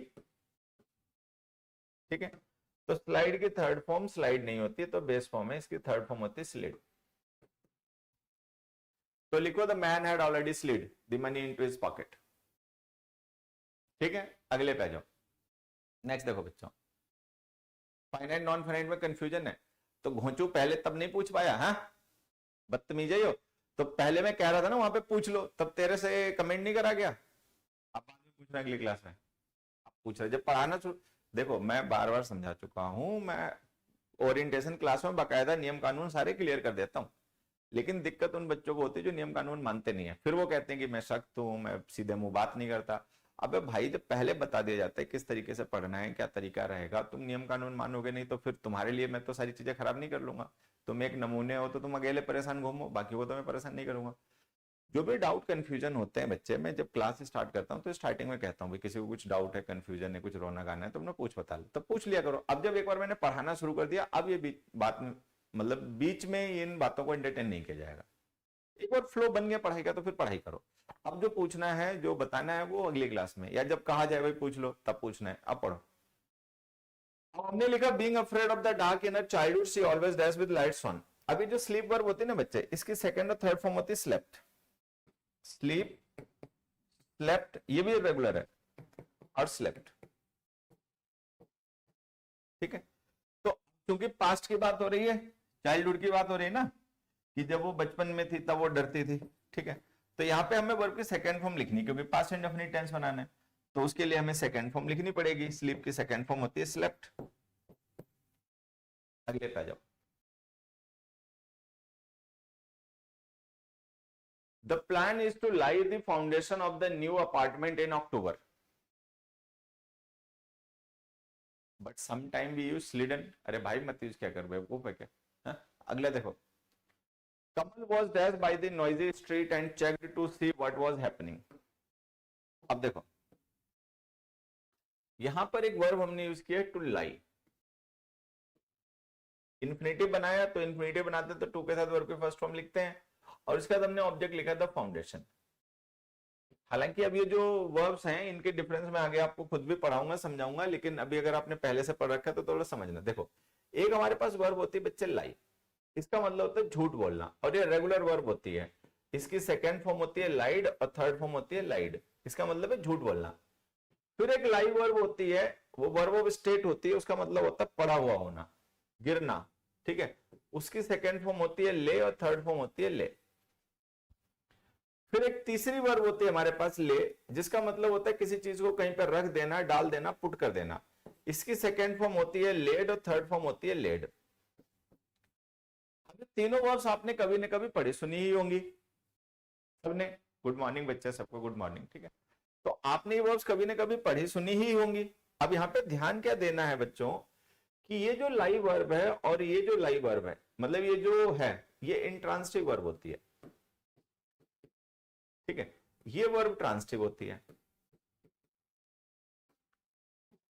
ठीक है, तो स्लाइड की थर्ड फॉर्म स्लाइड नहीं होती, तो बेस फॉर्म है, इसकी थर्ड फॉर्म होती है स्लिड। तो लिखो the man had already slid the money into his pocket. ठीक है, अगले पे जाओ। नेक्स्ट देखो बच्चों, फाइनाइट नॉन फाइनाइट में कंफ्यूजन है, तो घोंचू पहले तब नहीं पूछ पाया, हाँ बदतमीज है हो। तो पहले मैं कह रहा था ना वहां पे पूछ लो, तब तेरे से कमेंट नहीं करा गया, अब बाद में पूछना अगली क्लास में। अब पूछ रहे जब पढ़ाना देखो मैं बार बार समझा चुका हूं, मैं ओरिएंटेशन क्लास में बाकायदा नियम कानून सारे क्लियर कर देता हूँ, लेकिन दिक्कत उन बच्चों को होती है जो नियम कानून मानते नहीं है, फिर वो कहते हैं कि मैं सख्त हूं, मैं सीधे मुंह बात नहीं करता। अबे भाई जब पहले बता दिया जाता है किस तरीके से पढ़ना है, क्या तरीका रहेगा, तुम नियम कानून मानोगे नहीं तो फिर तुम्हारे लिए मैं तो सारी चीजें खराब नहीं कर लूंगा। तुम एक नमूने हो तो तुम अकेले परेशान घूमो, बाकी को तो मैं परेशान नहीं करूंगा। जो भी डाउट कंफ्यूजन होते हैं बच्चे, में जब क्लास स्टार्ट करता हूँ तो स्टार्टिंग में कहता हूँ किसी को कुछ डाउट है, कंफ्यूजन है, कुछ रोना गाना है, तुमने पूछ बता लो, तब पूछ लिया करो। अब जब एक बार मैंने पढ़ाना शुरू कर दिया, अब ये बात मतलब बीच में इन बातों को एंटरटेन नहीं किया जाएगा। एक बार फ्लो बन गया पढ़ाई का तो फिर पढ़ाई करो। अब जो पूछना है, जो बताना है, वो अगली क्लास में, या जब कहा जाए भाई पूछ लो तब पूछना है। अब पढ़ो। अब हमने लिखा being afraid of the dark in a childhood she always dash with lights on. अभी जो स्लीप वर्ब होती है ना बच्चे, इसकी सेकंड और थर्ड फॉर्म होती है स्लेप्ट। स्लीप, स्लेप्ट, ये भी रेगुलर है, और स्लेप्ट। ठीक है, तो क्योंकि पास्ट की बात हो रही है, चाइल्डहुड की बात हो रही है ना, कि जब वो बचपन में थी तब वो डरती थी। ठीक है, तो यहाँ पे हमें वर्ब की सेकंड फॉर्म लिखनी, क्योंकि पास्ट इंडेफिनिट टेंस बनाना है, तो उसके लिए हमें सेकंड फॉर्म लिखनी पड़ेगी। स्लीप की सेकंड फॉर्म होती है स्लेप्ट। अगले पे आ जाओ। The plan is to lie the foundation of the new apartment in October, but some time we use slidden. अरे भाई मत यूज क्या कर बेवकूफ है क्या? हाँ? अगला देखो, Kamal was dashed by the noisy street and checked to see what was happening. अब देखो, यहां पर एक वर्ब हमने यूज किया टू लाई। इन्फिनेटिव बनाया, तो इन्फिनेटिव बनाते तो टू के साथ वर्ब की फर्स्ट फॉर्म लिखते हैं, और इसके बाद हमने ऑब्जेक्ट लिखा था फाउंडेशन। हालांकि अब ये जो वर्ब्स हैं इनके डिफरेंस में आगे आपको खुद भी पढ़ाऊंगा, समझाऊंगा, लेकिन अभी अगर आपने पहले से पढ़ रखा है तो थोड़ा समझना। देखो, एक हमारे पास वर्ब होती है बच्चे लाई, इसका मतलब होता है झूठ बोलना, और ये रेगुलर वर्ब होती है। इसकी सेकेंड फॉर्म होती है लाइड और थर्ड फॉर्म होती है लाइड, इसका मतलब है झूठ बोलना। फिर एक लाई वर्ब होती है, वो वर्ब ऑफ स्टेट होती है, उसका मतलब होता है पड़ा हुआ होना, गिरना। ठीक है, उसकी सेकेंड फॉर्म होती है ले और थर्ड फॉर्म होती है ले। फिर एक तीसरी वर्ब होती है हमारे पास ले, जिसका मतलब होता है किसी चीज को कहीं पर रख देना, डाल देना, पुट कर देना। इसकी सेकेंड फॉर्म होती है लेड और थर्ड फॉर्म होती है लेड। तीनों वर्ब्स आपने कभी न कभी पढ़ी सुनी ही होंगी सबने। गुड मॉर्निंग बच्चे, सबको गुड मॉर्निंग। ठीक है, तो आपने ये वर्ब्स कभी न कभी पढ़ी सुनी ही होंगी। अब यहाँ पे ध्यान क्या देना है बच्चों, कि ये जो लाई वर्ब है और ये जो लाई वर्ब है, मतलब ये जो है ये इंट्रांसिटिव वर्ब होती है। ठीक है, ये वर्ब ट्रांसिटिव होती है।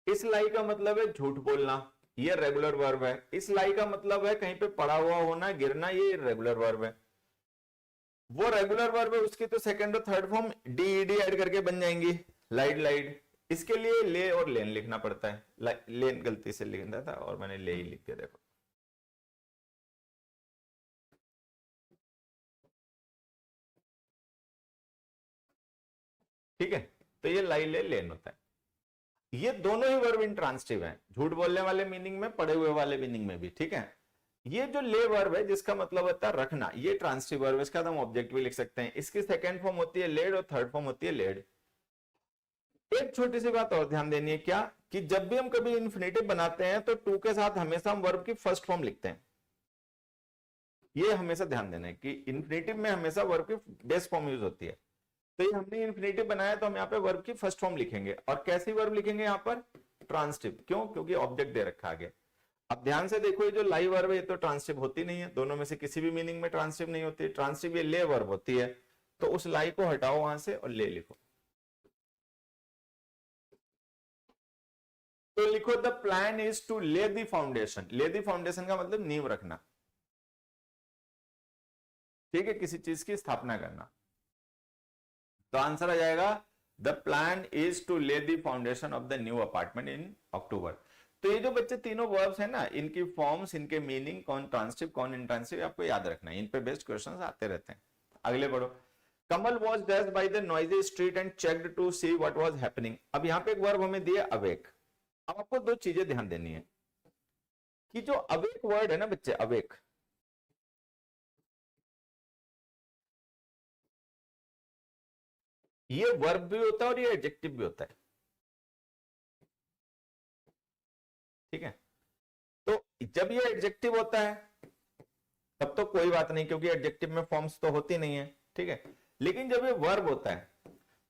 इस लाई का मतलब है झूठ बोलना, ये रेगुलर वर्ब है। इस लाई का मतलब है कहीं पे पड़ा हुआ होना, गिरना, ये रेगुलर वर्ब है। वो रेगुलर वर्ब है, उसकी तो सेकंड और थर्ड फॉर्म डी ऐड करके बन जाएंगी, लाइड लाइड। इसके लिए ले और लेन लिखना पड़ता है, लेन गलती से लिखना था और मैंने ले ही लिख दिया, देखो। ठीक है, तो ये लाई ले लेन होता है। ये दोनों ही वर्ब इंट्रांसिटिव हैं, झूठ बोलने वाले मीनिंग में, पड़े हुए वाले मीनिंग में भी। ठीक है, ये जो ले वर्ब है जिसका मतलब होता है रखना, ये ट्रांसिटिव वर्ब है, इसका हम ऑब्जेक्ट भी लिख सकते हैं। इसकी सेकंड फॉर्म होती है लेड और थर्ड फॉर्म होती है लेड। एक छोटी सी बात और ध्यान देनी है, क्या कि जब भी हम कभी इन्फिनेटिव बनाते हैं तो टू के साथ हमेशा हम वर्ब की फर्स्ट फॉर्म लिखते हैं। ये हमेशा ध्यान देना है कि इन्फिनेटिव में हमेशा वर्ब की बेस फॉर्म यूज होती है। तो ये हमने इन्फिनेटिव बनाया तो हम यहाँ पे वर्ब की फर्स्ट फॉर्म लिखेंगे, और कैसी वर्ब लिखेंगे यहाँ पर? ट्रांसिटिव। क्यों? क्योंकि ऑब्जेक्ट दे रखा आगे। अब ध्यान से देखो, ये जो लाई वर्ब है ये तो ट्रांसिटिव होती नहीं है, दोनों में से किसी भी मीनिंग में ट्रांसिटिव नहीं होती। ट्रांसिटिव ये ले वर्ब होती है, तो उस लाई को हटाओ वहां से और ले लिखो। तो लिखो the plan is to lay the foundation. ले द फाउंडेशन का मतलब नींव रखना। ठीक है, किसी चीज की स्थापना करना। तो आंसर आ जाएगा the plan is to lay the foundation of the new apartment in October. तो ये जो बच्चे तीनों वर्ब्स है ना, इनकी फॉर्म्स, इनके मीनिंग, कौन ट्रांसिटिव कौन इंट्रांसिटिव, आपको याद रखना है, इन पे बेस्ड क्वेश्चंस आते रहते हैं। अगले पढ़ो। Kamal was dashed by the noisy street and checked to see what was happening. अब यहाँ पे एक वर्ब हमें दिया अवेक। अब आपको दो चीजें ध्यान देनी है कि जो अवेक वर्ड है ना बच्चे, अवेक, ये वर्ब भी होता है और ये एडजेक्टिव भी होता है। ठीक है, तो जब ये एडजेक्टिव होता है तब तो कोई बात नहीं, क्योंकि एडजेक्टिव में फॉर्म्स तो होती नहीं है। ठीक है, लेकिन जब ये वर्ब होता है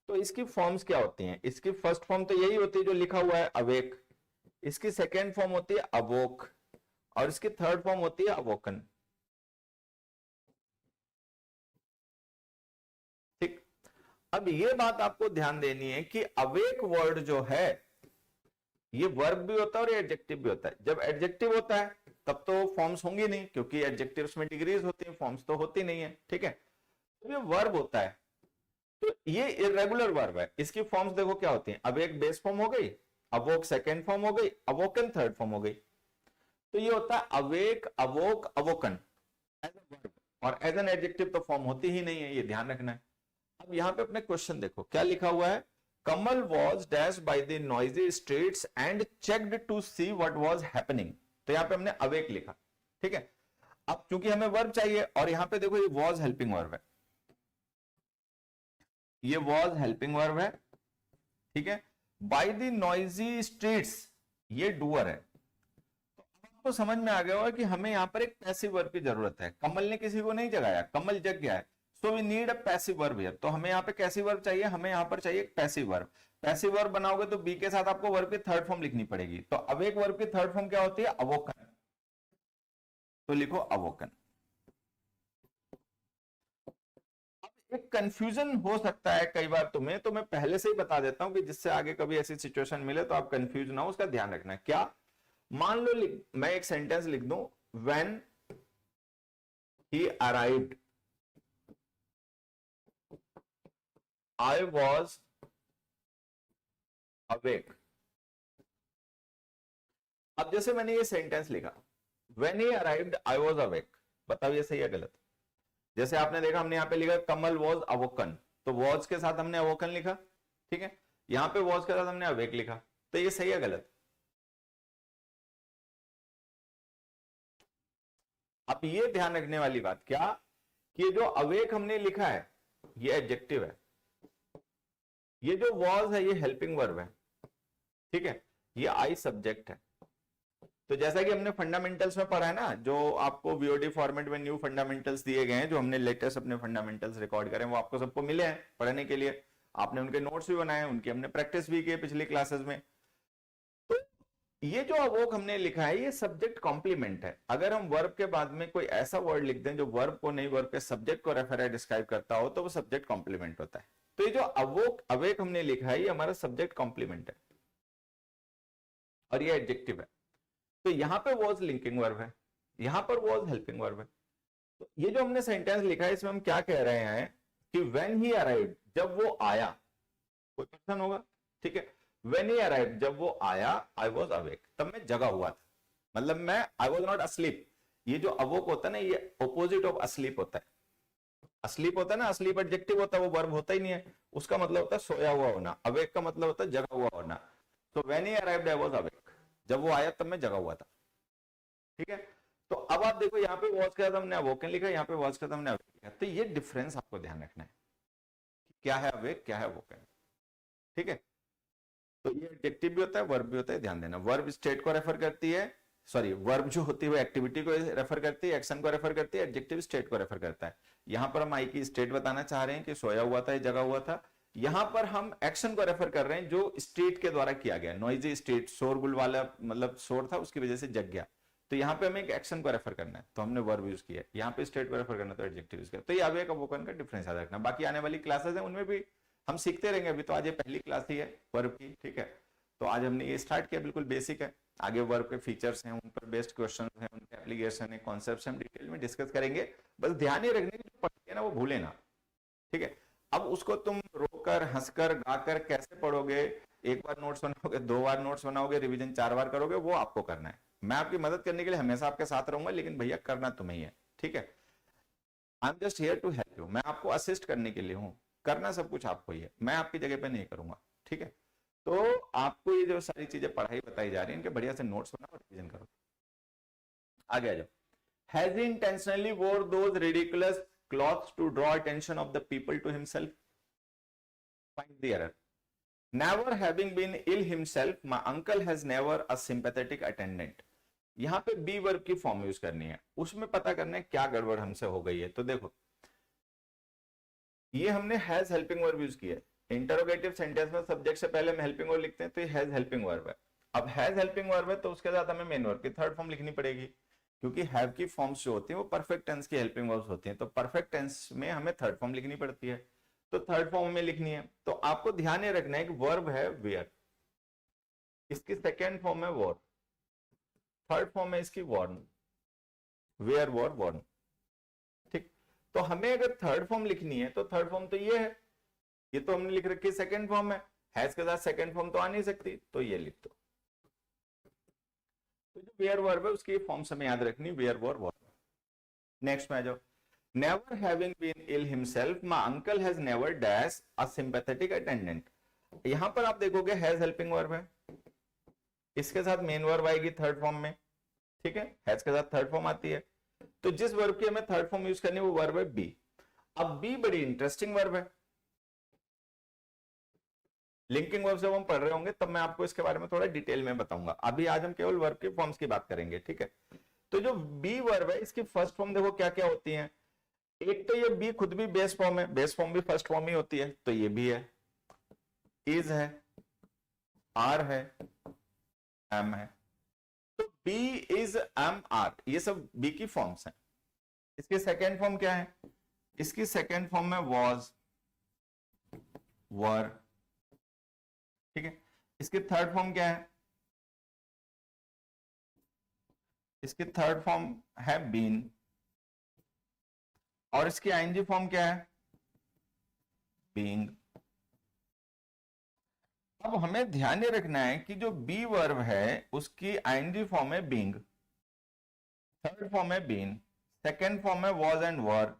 तो इसकी फॉर्म्स क्या होती हैं? इसकी फर्स्ट फॉर्म तो यही होती है जो लिखा हुआ है, अवेक। इसकी सेकेंड फॉर्म होती है अवोक, और इसकी थर्ड फॉर्म होती है अवोकन। ठीक, अब ये बात आपको ध्यान देनी है कि अवेक वर्ड जो है ये वर्ब भी होता है और एडजेक्टिव भी होता है। जब एडजेक्टिव होता है तब तो फॉर्म्स होंगी नहीं, क्योंकि एडजेक्टिव्स में डिग्रीज होती हैं, फॉर्म्स तो होती नहीं है। ठीक है, तो ये वर्ब होता है तो ये इरेगुलर वर्ब है। इसकी फॉर्म्स देखो क्या होती हैं, अवेक बेस फॉर्म हो गई, अवोक सेकेंड फॉर्म हो गई, अवोकन थर्ड फॉर्म हो गई। तो ये होता है awake, awoke, awoken as a verb, और एज एन एडजेक्टिव तो फॉर्म होती ही नहीं है, ये ध्यान रखना है। अब यहाँ पे अपने क्वेश्चन देखो क्या लिखा हुआ है, Kamal was dash by the noisy streets and checked to see what was happening. तो यहाँ पे हमने अवेक लिखा। ठीक है, अब चूंकि हमें वर्ब चाहिए, और यहाँ पे देखो ये वॉज हेल्पिंग वर्ब है, ये वॉज हेल्पिंग वर्ब है। ठीक है, बाय द नॉइजी स्ट्रीट्स ये डूअर है। तो आपको समझ में आ गया होगा कि हमें यहाँ पर एक पैसिव वर्ब की जरूरत है। कमल ने किसी को नहीं जगाया, कमल जग गया है, so we need a passive verb here. तो हमें यहाँ पे कैसी वर्ब चाहिए, हमें यहाँ पर चाहिए एक पैसिव वर्ब। पैसिव वर्ब बनाओगे तो बी के साथ आपको वर्ब की थर्ड फॉर्म लिखनी पड़ेगी। तो अवेक वर्ब की थर्ड फॉर्म क्या होती है, अवोकन। तो लिखो अवोकन। एक कंफ्यूजन हो सकता है कई बार तुम्हें, तो मैं पहले से ही बता देता हूं कि जिससे आगे कभी ऐसी सिचुएशन मिले तो आप कंफ्यूज ना हो, उसका ध्यान रखना है। क्या, मान लो मैं एक सेंटेंस लिख दूं, when he arrived I was awake. अब जैसे मैंने ये सेंटेंस लिखा, when he arrived I was awake, बताओ ये सही है गलत? जैसे आपने देखा हमने यहाँ पे लिखा कमल वॉज अवोकन, तो वॉज के साथ हमने अवोकन लिखा। ठीक है, यहाँ पे वॉज के साथ हमने अवेक लिखा, तो ये सही है गलत? अब ये ध्यान रखने वाली बात क्या, कि जो अवेक हमने लिखा है ये एडजेक्टिव है, ये जो वॉज है ये हेल्पिंग वर्ब है। ठीक है, ये आई सब्जेक्ट है। तो जैसा कि हमने फंडामेंटल्स में पढ़ा है ना, जो आपको वीओडी फॉर्मेट में न्यू फंडामेंटल्स दिए गए हैं, जो हमने लेटेस्ट अपने फंडामेंटल्स रिकॉर्ड करें, वो आपको सबको मिले हैं पढ़ने के लिए। आपने उनके नोट्स भी बनाए, उनकी हमने प्रैक्टिस भी की पिछली क्लासेस में। तो ये जो अवोक हमने लिखा है ये सब्जेक्ट कॉम्प्लीमेंट है। अगर हम वर्ब के बाद में कोई ऐसा वर्ड लिख दें जो वर्ब को नहीं, वर्ब के सब्जेक्ट को रेफर डिस्क्राइब करता हो, तो वो सब्जेक्ट कॉम्प्लीमेंट होता है। तो ये जो अवोक अवेक हमने लिखा है ये हमारा सब्जेक्ट कॉम्प्लीमेंट है, और ये एडजेक्टिव है। तो यहां पे वॉज लिंकिंग वर्ब है, यहां पर वॉज हेल्पिंग वर्ब है। तो ये जो हमने सेंटेंस लिखा है इसमें हम क्या कह रहे हैं कि व्हेन ही अराइव्ड, जब वो आया, कोई पर्सन होगा। ठीक है, व्हेन ही अराइव्ड, जब वो आया, आई वॉज अवेक, तब मैं जगा हुआ था, मतलब मैं आई वॉज नॉट अस्लीप। ये जो अवोक होता है ना, ये ऑपोजिट ऑफ अस्लीप होता है। अस्लीप होता है ना, अस्लीप एडजेक्टिव होता है, वो वर्ब होता ही नहीं है, उसका मतलब होता है सोया हुआ होना। अवेक का मतलब होता है जगा हुआ होना। तो when he arrived I was awake, जब वो आया तब मैं जगा हुआ था। ठीक है, तो अब आप देखो यहाँ पे वॉज के साथ हमने अवोकन लिखा, यहाँ पे वॉज के साथ हमने अवेक लिखा। तो ये डिफरेंस आपको ध्यान रखना है, क्या है अवेक, क्या है अवोकन। ठीक है, तो ये एडजेक्टिव भी होता है, वर्ब भी होता है, ध्यान देना। वर्ब स्टेट को रेफर करती है, सॉरी वर्ब जो होती है वो एक्टिविटी को रेफर करती है, एक्शन को रेफर करती है, एडजेक्टिव स्टेट को रेफर करता है। यहां पर हम आई की स्टेट बताना चाह रहे हैं कि सोया हुआ था, जगा हुआ था। यहां पर हम एक्शन को रेफर कर रहे हैं जो स्टेट के द्वारा किया गया, नॉइजी स्टेट, शोरगुल वाला, मतलब शोर था उसकी वजह से जग गया। तो यहाँ पे हमें एक एक्शन को रेफर करना है, तो हमने वर्ब यूज किया। यहाँ पे स्टेट को रेफर करना तो एडजेक्टिव यूज किया। तो ये अवेक अवोकन का डिफरेंस याद रखना। बाकी आने वाली क्लासेस है उनमें भी हम सीखते रहेंगे, अभी तो आज ये पहली क्लास ही है वर्ब की। ठीक है, तो आज हमने ये स्टार्ट किया, बिल्कुल बेसिक है। आगे वर्ब के फीचर्स हैं, उन पर बेस्ड क्वेश्चन हैं, उनके एप्लीकेशन है, कॉन्सेप्ट्स हम डिटेल में डिस्कस करेंगे। बस ध्यान ही रखने की पढ़िए ना वो भूले ना, ठीक है। अब उसको तुम रोकर, हंसकर, गाकर कैसे पढ़ोगे, एक बार नोट्स बनाओगे, 2 बार नोट्स बनाओगे, रिवीजन 4 बार करोगे, वो आपको करना है। मैं आपकी मदद करने के लिए हमेशा आपके साथ रहूंगा, लेकिन भैया करना तुम्हें ही है, ठीक है। I am just here to help you, मैं आपको असिस्ट करने के लिए हूँ, करना सब कुछ आपको ही है, मैं आपकी जगह पे नहीं करूंगा, ठीक है। तो आपको ये जो सारी चीजें पढ़ाई बताई जा रही है, इनके बढ़िया से नोट्स बनाओ, रिवीजन करो। आगे आ जाओ। Has he intentionally wore those ridiculous clothes to draw attention of the people to himself, find the error. Never having been ill himself, my uncle has never a sympathetic attendant. यहां पे B verb की form use करनी है, उसमें पता करना है क्या गड़बड़ हमसे हो गई है। तो देखो, ये हमने हैज हेल्पिंग वर्ब यूज किया है। इंटरोगेटिव सेंटेंस में सब्जेक्ट से पहले हम हेल्पिंग वर्ब लिखते हैं, तो ये हैज हेल्पिंग वर्ब है। अब हैज हेल्पिंग वर्ब है तो उसके साथ हमें मेन वर्ब की थर्ड फॉर्म लिखनी पड़ेगी, क्योंकि हैव की फॉर्म्स जो होती है वो परफेक्ट टेंस की हेल्पिंग वर्ब्स होती हैं, तो परफेक्ट टेंस में हमें थर्ड फॉर्म लिखनी पड़ती है, तो थर्ड फॉर्म में लिखनी है। तो आपको ध्यान ये रखना है कि वर्ब है वेयर, इसकी सेकेंड फॉर्म है वॉर, थर्ड फॉर्म है इसकी वॉर्न, वेयर वॉर वॉर्न, ठीक। तो हमें अगर थर्ड फॉर्म लिखनी है तो थर्ड फॉर्म तो ये है, ये तो हमने लिख रखी है सेकेंड फॉर्म है, हैज के साथ सेकेंड फॉर्म तो आ नहीं सकती, तो ये लिख दो। तो जो वेयर वर्ब है उसकी फॉर्म हमें याद रखनी, वेयर वॉर वॉर्न। नेक्स्ट में आ जाओ। Never having been ill himself, my uncle has never dash a sympathetic attendant. यहां पर आप देखोगे हैज हेल्पिंग वर्ब है, इसके साथ मेन वर्ब आएगी थर्ड फॉर्म में, ठीक है, हैज के साथ थर्ड फॉर्म आती है। तो जिस वर्ब की हमें थर्ड फॉर्म यूज करनी है वो वर्ब है बी। अब बी बड़ी इंटरेस्टिंग वर्ब है, लिंकिंग वर्ब जब हम पढ़ रहे होंगे तब मैं आपको इसके बारे में थोड़ा डिटेल में बताऊंगा, अभी आज हम केवल वर्ब के फॉर्म्स की बात करेंगे, ठीक है। तो जो बी वर्ब है इसकी फर्स्ट फॉर्म देखो क्या क्या होती है। एक तो ये बी खुद भी बेस फॉर्म है, बेस फॉर्म भी फर्स्ट फॉर्म ही होती है, तो ये भी है, इज है, आर है, एम है। तो बी इज एम आर ये सब बी की फॉर्म्स हैं। इसकी सेकेंड फॉर्म क्या है, इसकी सेकेंड फॉर्म में वॉज, वर, ठीक है। इसकी थर्ड फॉर्म क्या है, इसकी थर्ड फॉर्म है बीन, और इसकी आईएनजी फॉर्म क्या है, बीइंग। अब हमें ध्यान रखना है कि जो बी वर्ब है उसकी आईएनजी फॉर्म है बीइंग, थर्ड फॉर्म है बीन, सेकेंड फॉर्म है वॉज एंड वर,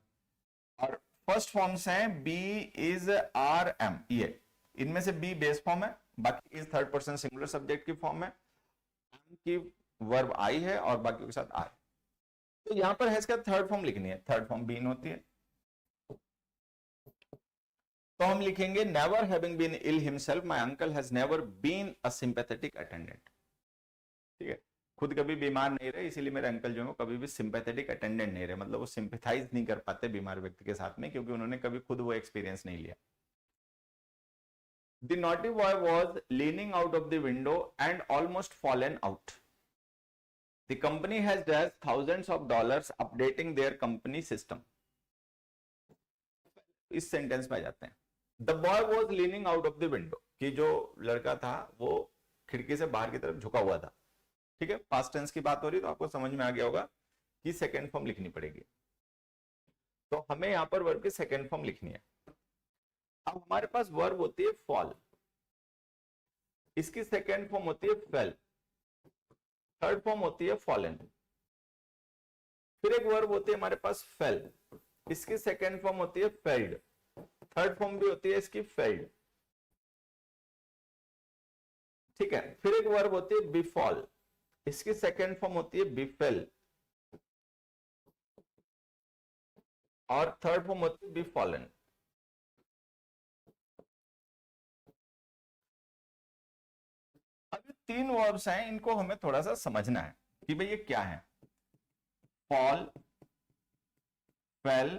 और फर्स्ट फॉर्म्स हैं बी, इज, आर, एम। ये इनमें से बी बेस फॉर्म है, बाकी is third person singular subject की फॉर्म है, एम की वर्ब आई है और बाकी के साथ आर। तो यहां पर है इसका थर्ड फॉर्म लिखनी है, थर्ड फॉर्म बीन होती है, तो हम लिखेंगे never having been ill himself my uncle has never been a sympathetic attendant, ठीक है। खुद कभी बीमार नहीं रहे, इसीलिए मेरे अंकल जो है कभी भी सिंपैथेटिक अटेंडेंट नहीं रहे, मतलब वो सिंपैथाइज नहीं कर पाते बीमार व्यक्ति के साथ में, क्योंकि उन्होंने कभी खुद वो एक्सपीरियंस नहीं लिया। The naughty boy was leaning out of the window and almost fallen out. The company has dashed thousands of dollars updating their company system. इस सेंटेंस में आ जाते हैं। The boy was leaning out of the window, कि जो लड़का था वो खिड़की से बाहर की तरफ झुका हुआ था, ठीक है। पास्ट टेंस की बात हो रही है तो आपको समझ में आ गया होगा कि सेकेंड फॉर्म लिखनी पड़ेगी, तो हमें यहां पर वर्ब की सेकेंड फॉर्म लिखनी है। अब हमारे पास वर्ब होती है फॉल, इसकी सेकेंड फॉर्म होती है फेल, थर्ड फॉर्म होती है फॉलन। फिर एक वर्ब होती है हमारे पास फेल, इसकी सेकेंड फॉर्म होती है फेल्ड, थर्ड फॉर्म भी होती है इसकी फेल्ड, ठीक है। फिर एक वर्ब होती है बिफॉल, इसकी सेकेंड फॉर्म होती है बिफेल, और थर्ड फॉर्म होती है बिफॉलन। अब ये तीन वर्ब्स हैं, इनको हमें थोड़ा सा समझना है कि भाई ये क्या है। फॉल, फेल,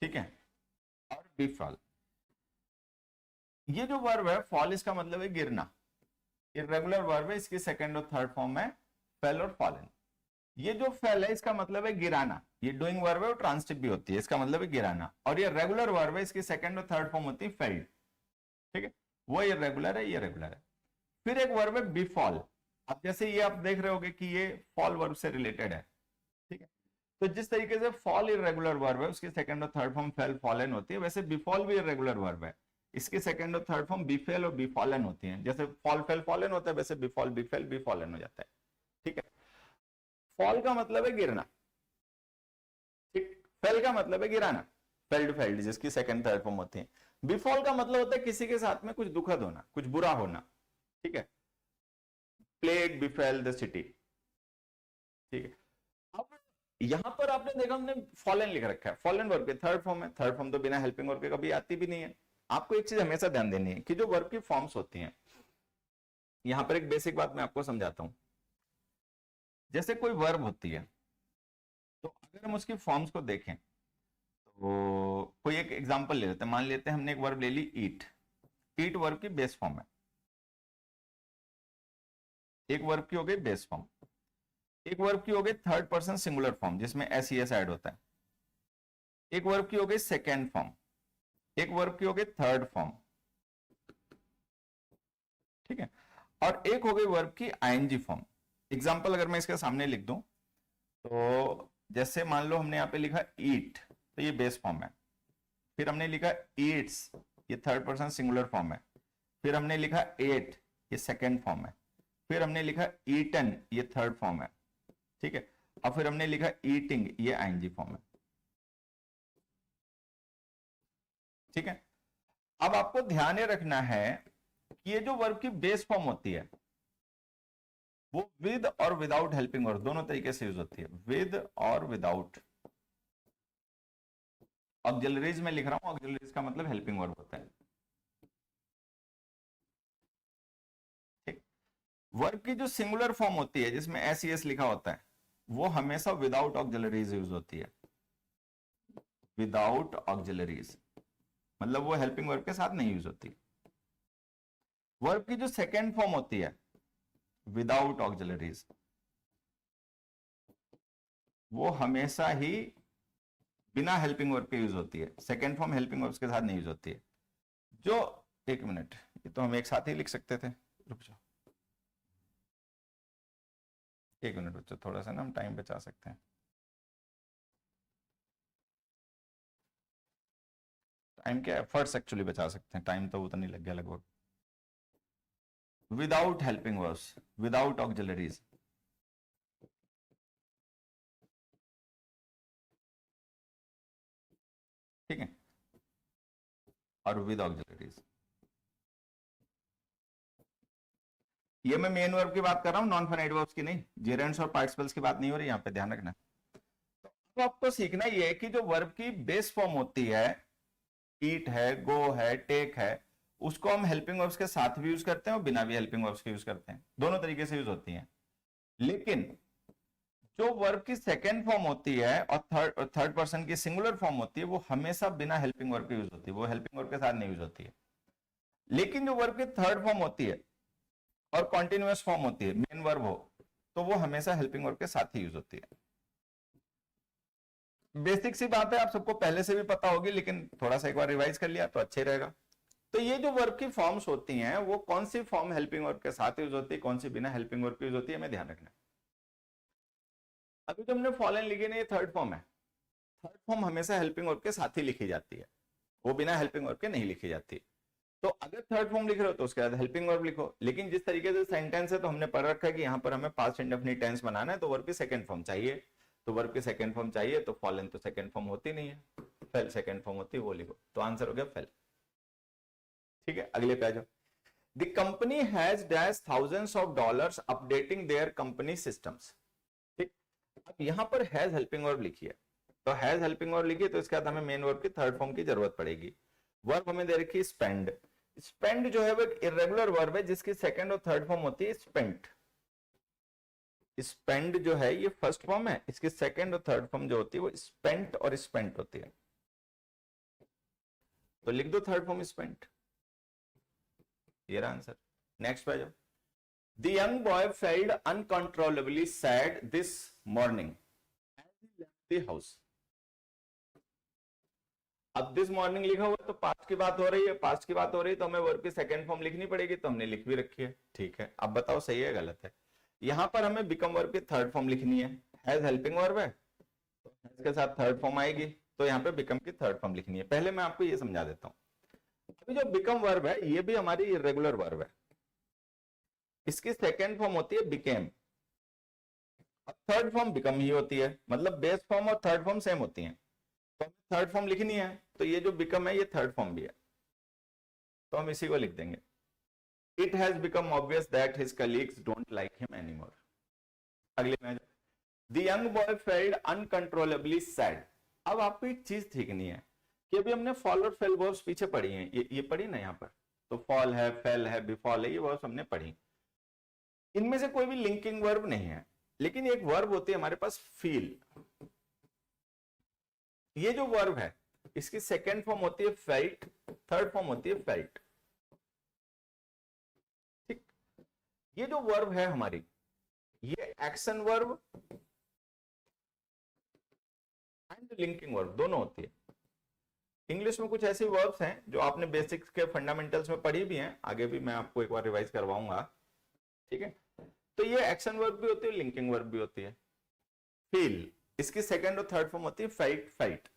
ठीक है, और बिफॉल। ये जो वर्ब है फॉल, इसका मतलब है गिरना, इर्रेगुलर वर्ब है, इसकी सेकंड और थर्ड फॉर्म है फेल और फॉलन। ये जो फेल है इसका मतलब है गिराना, ये डूइंग वर्ब है और ट्रांसिटिव भी होती है, इसका मतलब है गिराना। और ये रेगुलर वर्ब है, इसकी सेकंड और थर्ड फॉर्म होती है फेल्ड, ठीक है। वो इर्रेगुलर है, ये रेगुलर है। फिर एक वर्ब है बिफॉल। अब जैसे ये आप देख रहे होगे कि ये फॉल वर्ब से रिलेटेड है, ठीक है। तो जिस तरीके से फॉल इरेगुलर वर्ब है, उसकी सेकंड और थर्ड फॉर्म फेल फॉलन होती है, वैसे बिफॉल भी इरेगुलर वर्ब है, इसकी सेकंड और थर्ड फॉर्म बिफेल और बिफॉलन होती है। जैसे फॉल फेल फॉलन होता है, वैसे बिफॉल बिफेल बिफॉलन हो जाता है। ठीक है, फॉल का मतलब है गिरना, ठीक, फेल का मतलब है गिराना, फेल्ड फेल्ड, जिसकी सेकंड थर्ड फॉर्म होती है। बिफॉल का मतलब होता है किसी के साथ में कुछ दुखद होना, कुछ बुरा होना। ठीक है, प्लेग बिफेल द सिटी। ठीक है, अब यहां पर आपने देखा हमने फॉलन लिख रखा है, फॉलन वर्ब के थर्ड फॉर्म है, थर्ड फॉर्म तो बिना हेल्पिंग वर्ब के कभी आती भी नहीं है। आपको एक चीज हमेशा ध्यान देनी है कि जो वर्ब की फॉर्म्स होती हैं, यहां पर एक बेसिक बात मैं आपको समझाता हूं। जैसे कोई वर्ब होती है, तो अगर हम उसकी फॉर्म्स को देखें, तो कोई एक एग्जांपल ले लेते हैं, मान लेते हैं हमने एक वर्ब ले ली ईट। ईट वर्ब की बेस फॉर्म है, एक वर्ब की हो गई बेस फॉर्म। एक वर्ब की हो गई थर्ड पर्सन सिंगुलर फॉर्म जिसमें एस ई एस ऐड होता है। एक वर्ब की हो गई सेकेंड फॉर्म, एक वर्ब की हो गई थर्ड फॉर्म। ठीक है, और एक हो गई वर्ब की आईएनजी फॉर्म। एग्जांपल अगर मैं इसके सामने लिख दूं, तो जैसे मान लो हमने यहां पे लिखा ईट, तो ये बेस फॉर्म है। फिर हमने लिखा ईट्स, ये थर्ड पर्सन सिंगुलर फॉर्म है। फिर हमने लिखा एट, ये सेकेंड फॉर्म है। फिर हमने लिखा ईटन, ये थर्ड फॉर्म है। ठीक है, और फिर हमने लिखा ईटिंग, ये आईएनजी फॉर्म है। ठीक है, अब आपको ध्यान ये रखना है कि ये जो वर्ब की बेस फॉर्म होती है, वो विद और विदाउट हेल्पिंग वर्ब दोनों तरीके से यूज होती है, विद और विदाउट। ऑक्सिलरीज में लिख रहा हूं, ऑक्सिलरीज का मतलब हेल्पिंग वर्ब होता है। ठीक, वर्ब की जो सिंगुलर फॉर्म होती है जिसमें एस ई एस लिखा होता है, वो हमेशा विदाउट ऑक्सिलरीज यूज होती है। विदाउट ऑक्सिलरीज मतलब वो हेल्पिंग वर्ब के साथ नहीं यूज होती। वर्ब की जो सेकेंड फॉर्म होती है विदाउट ऑक्सिलरीज, वो हमेशा ही बिना हेल्पिंग वर्ब के यूज होती है। सेकेंड फॉर्म हेल्पिंग वर्ब के साथ नहीं यूज होती है। जो एक मिनट, ये तो हम एक साथ ही लिख सकते थे, रुक जाओ एक मिनट बच्चों, थोड़ा सा ना हम टाइम बचा सकते हैं। टाइम क्या, एफर्ट्स एक्चुअली बचा सकते हैं, टाइम तो उतना नहीं लग गया लगभग। Without helping verbs, without auxiliaries. ठीक है, और विद ऑक्सिलरीज। ये मैं मेन वर्ब की बात कर रहा हूं, नॉन फाइनाइट वर्ब्स की नहीं, जेरेंट्स और पार्टिसिपल्स की बात नहीं हो रही, यहां पे ध्यान रखना। तो आपको सीखना ये है कि जो वर्ब की बेस फॉर्म होती है, ईट है, गो है, टेक है, उसको हम हेल्पिंग वर्ब्स के साथ भी यूज करते हैं और बिना भी हेल्पिंग वर्ब्स के यूज करते हैं, दोनों तरीके से यूज होती हैं। लेकिन जो वर्ब की सेकेंड फॉर्म होती है और थर्ड पर्सन की सिंगुलर फॉर्म होती है, वो हमेशा बिना हेल्पिंग वर्ब के यूज होती है, वो हेल्पिंग वर्ब के साथ नहीं यूज होती है। लेकिन जो वर्ब की थर्ड फॉर्म होती है और कॉन्टिन्यूअस फॉर्म होती है, मेन वर्ब हो, तो वो हमेशा हेल्पिंग वर्ब के साथ ही यूज होती है। बेसिक सी बात है, आप सबको पहले से भी पता होगी, लेकिन थोड़ा सा एक बार रिवाइज कर लिया तो अच्छे रहेगा। तो ये जो वर्ब की फॉर्म्स होती हैं, वो कौन सी फॉर्म हेल्पिंग वर्ब के साथ यूज होती है, कौन सी बिना हेल्पिंग वर्ब के यूज होती है, हमें ध्यान रखना। अभी तो हमने फॉलन लिखी नहीं, ये थर्ड फॉर्म है। थर्ड फॉर्म हमेशा हेल्पिंग वर्ब के साथ ही लिखी जाती है, वो बिना हेल्पिंग वर्ब के नहीं लिखी जाती। तो अगर थर्ड फॉर्म लिख रहे हो तो उसके बाद हेल्पिंग वर्ब लिखो। लेकिन जिस तरीके से सेंटेंस है, तो हमने पढ़ रखा है कि यहाँ पर हमें पास्ट इंडेफिनिट टेंस बनाना है, तो वर्ब की सेकंड फॉर्म चाहिए। तो वर्ब की सेकंड फॉर्म चाहिए, तो फॉलन तो सेकंड फॉर्म होती नहीं है, फेल सेकंड फॉर्म होती है, वो लिखो। तो आंसर हो गया फेल। ठीक है, अगले पे आ जाओ। The company has dash thousands of dollars updating their company systems. ठीक, अब यहां पर हैज हेल्पिंग वर्ब लिखी है, तो हैज हेल्पिंग वर्ब लिखी है, तो इसके बाद हमें मेन वर्ब की थर्ड फॉर्म की जरूरत पड़ेगी। वर्ब हमें दे रखी है स्पेंड। स्पेंड जो है वो एक इरेगुलर वर्ब है जिसकी सेकंड और थर्ड फॉर्म होती है स्पेंट। स्पेंड जो है ये फर्स्ट फॉर्म है, इसकी सेकंड और थर्ड फॉर्म जो होती है वो स्पेंट और स्पेंट होती है। तो लिख दो थर्ड फॉर्म स्पेंट, ये रहा आंसर। नेक्स्ट पे जाओ। The young boy felled uncontrollably said this morning as he left the house. अब दिस मॉर्निंग लिखा हुआ तो पास्ट की बात हो रही है, पास्ट की बात हो रही है तो हमें वर्ब की सेकंड फॉर्म लिखनी पड़ेगी, तो हमने लिख भी रखी है। ठीक है, अब बताओ सही है गलत है। यहां पर हमें बिकम वर्ब की थर्ड फॉर्म लिखनी है, हैज हेल्पिंग वर्ब है, तो इसके साथ थर्ड फॉर्म आएगी, तो यहाँ पे बिकम की थर्ड फॉर्म लिखनी है। पहले मैं आपको ये समझा देता हूँ, अभी जो बिकम वर्ब है ये भी हमारी इरेगुलर वर्ब है, इसकी सेकेंड फॉर्म होती है बिकेम, अब थर्ड फॉर्म बिकम ही होती है, मतलब बेस फॉर्म और थर्ड फॉर्म सेम होती हैं, तो हमें थर्ड फॉर्म लिखनी है, तो ये जो बिकम है ये थर्ड फॉर्म भी है, तो हम इसी को लिख देंगे। It has become obvious that his colleagues don't like him anymore. अगले में the young boy felled uncontrollably sad. अब आपको एक चीज सीखनी है कि अभी हमने फॉल और फेल वर्ब्स पीछे पढ़ी हैं, ये पढ़ी ना यहाँ पर, तो फॉल है, फेल है, बिफॉल है, ये वर्ब्स हमने पढ़ी। इनमें से कोई भी लिंकिंग वर्ब नहीं है, लेकिन एक वर्ब होती है हमारे पास फील। ये जो वर्ब है इसकी सेकेंड फॉर्म होती है फेल्ट, थर्ड फॉर्म होती है फेल्ट। ठीक, ये जो वर्ब है हमारी, ये action verb and linking verb दोनों होती है। इंग्लिश में कुछ ऐसी वर्ब्स हैं जो आपने बेसिक्स के फंडामेंटल्स में पढ़ी भी हैं, आगे भी मैं आपको एक बार रिवाइज करवाऊंगा, ठीक है। तो ये एक्शन वर्ब भी होती है, लिंकिंग वर्ब भी होती है। फील, इसकी सेकंड और थर्ड फॉर्म होती है फाइट, फाइट।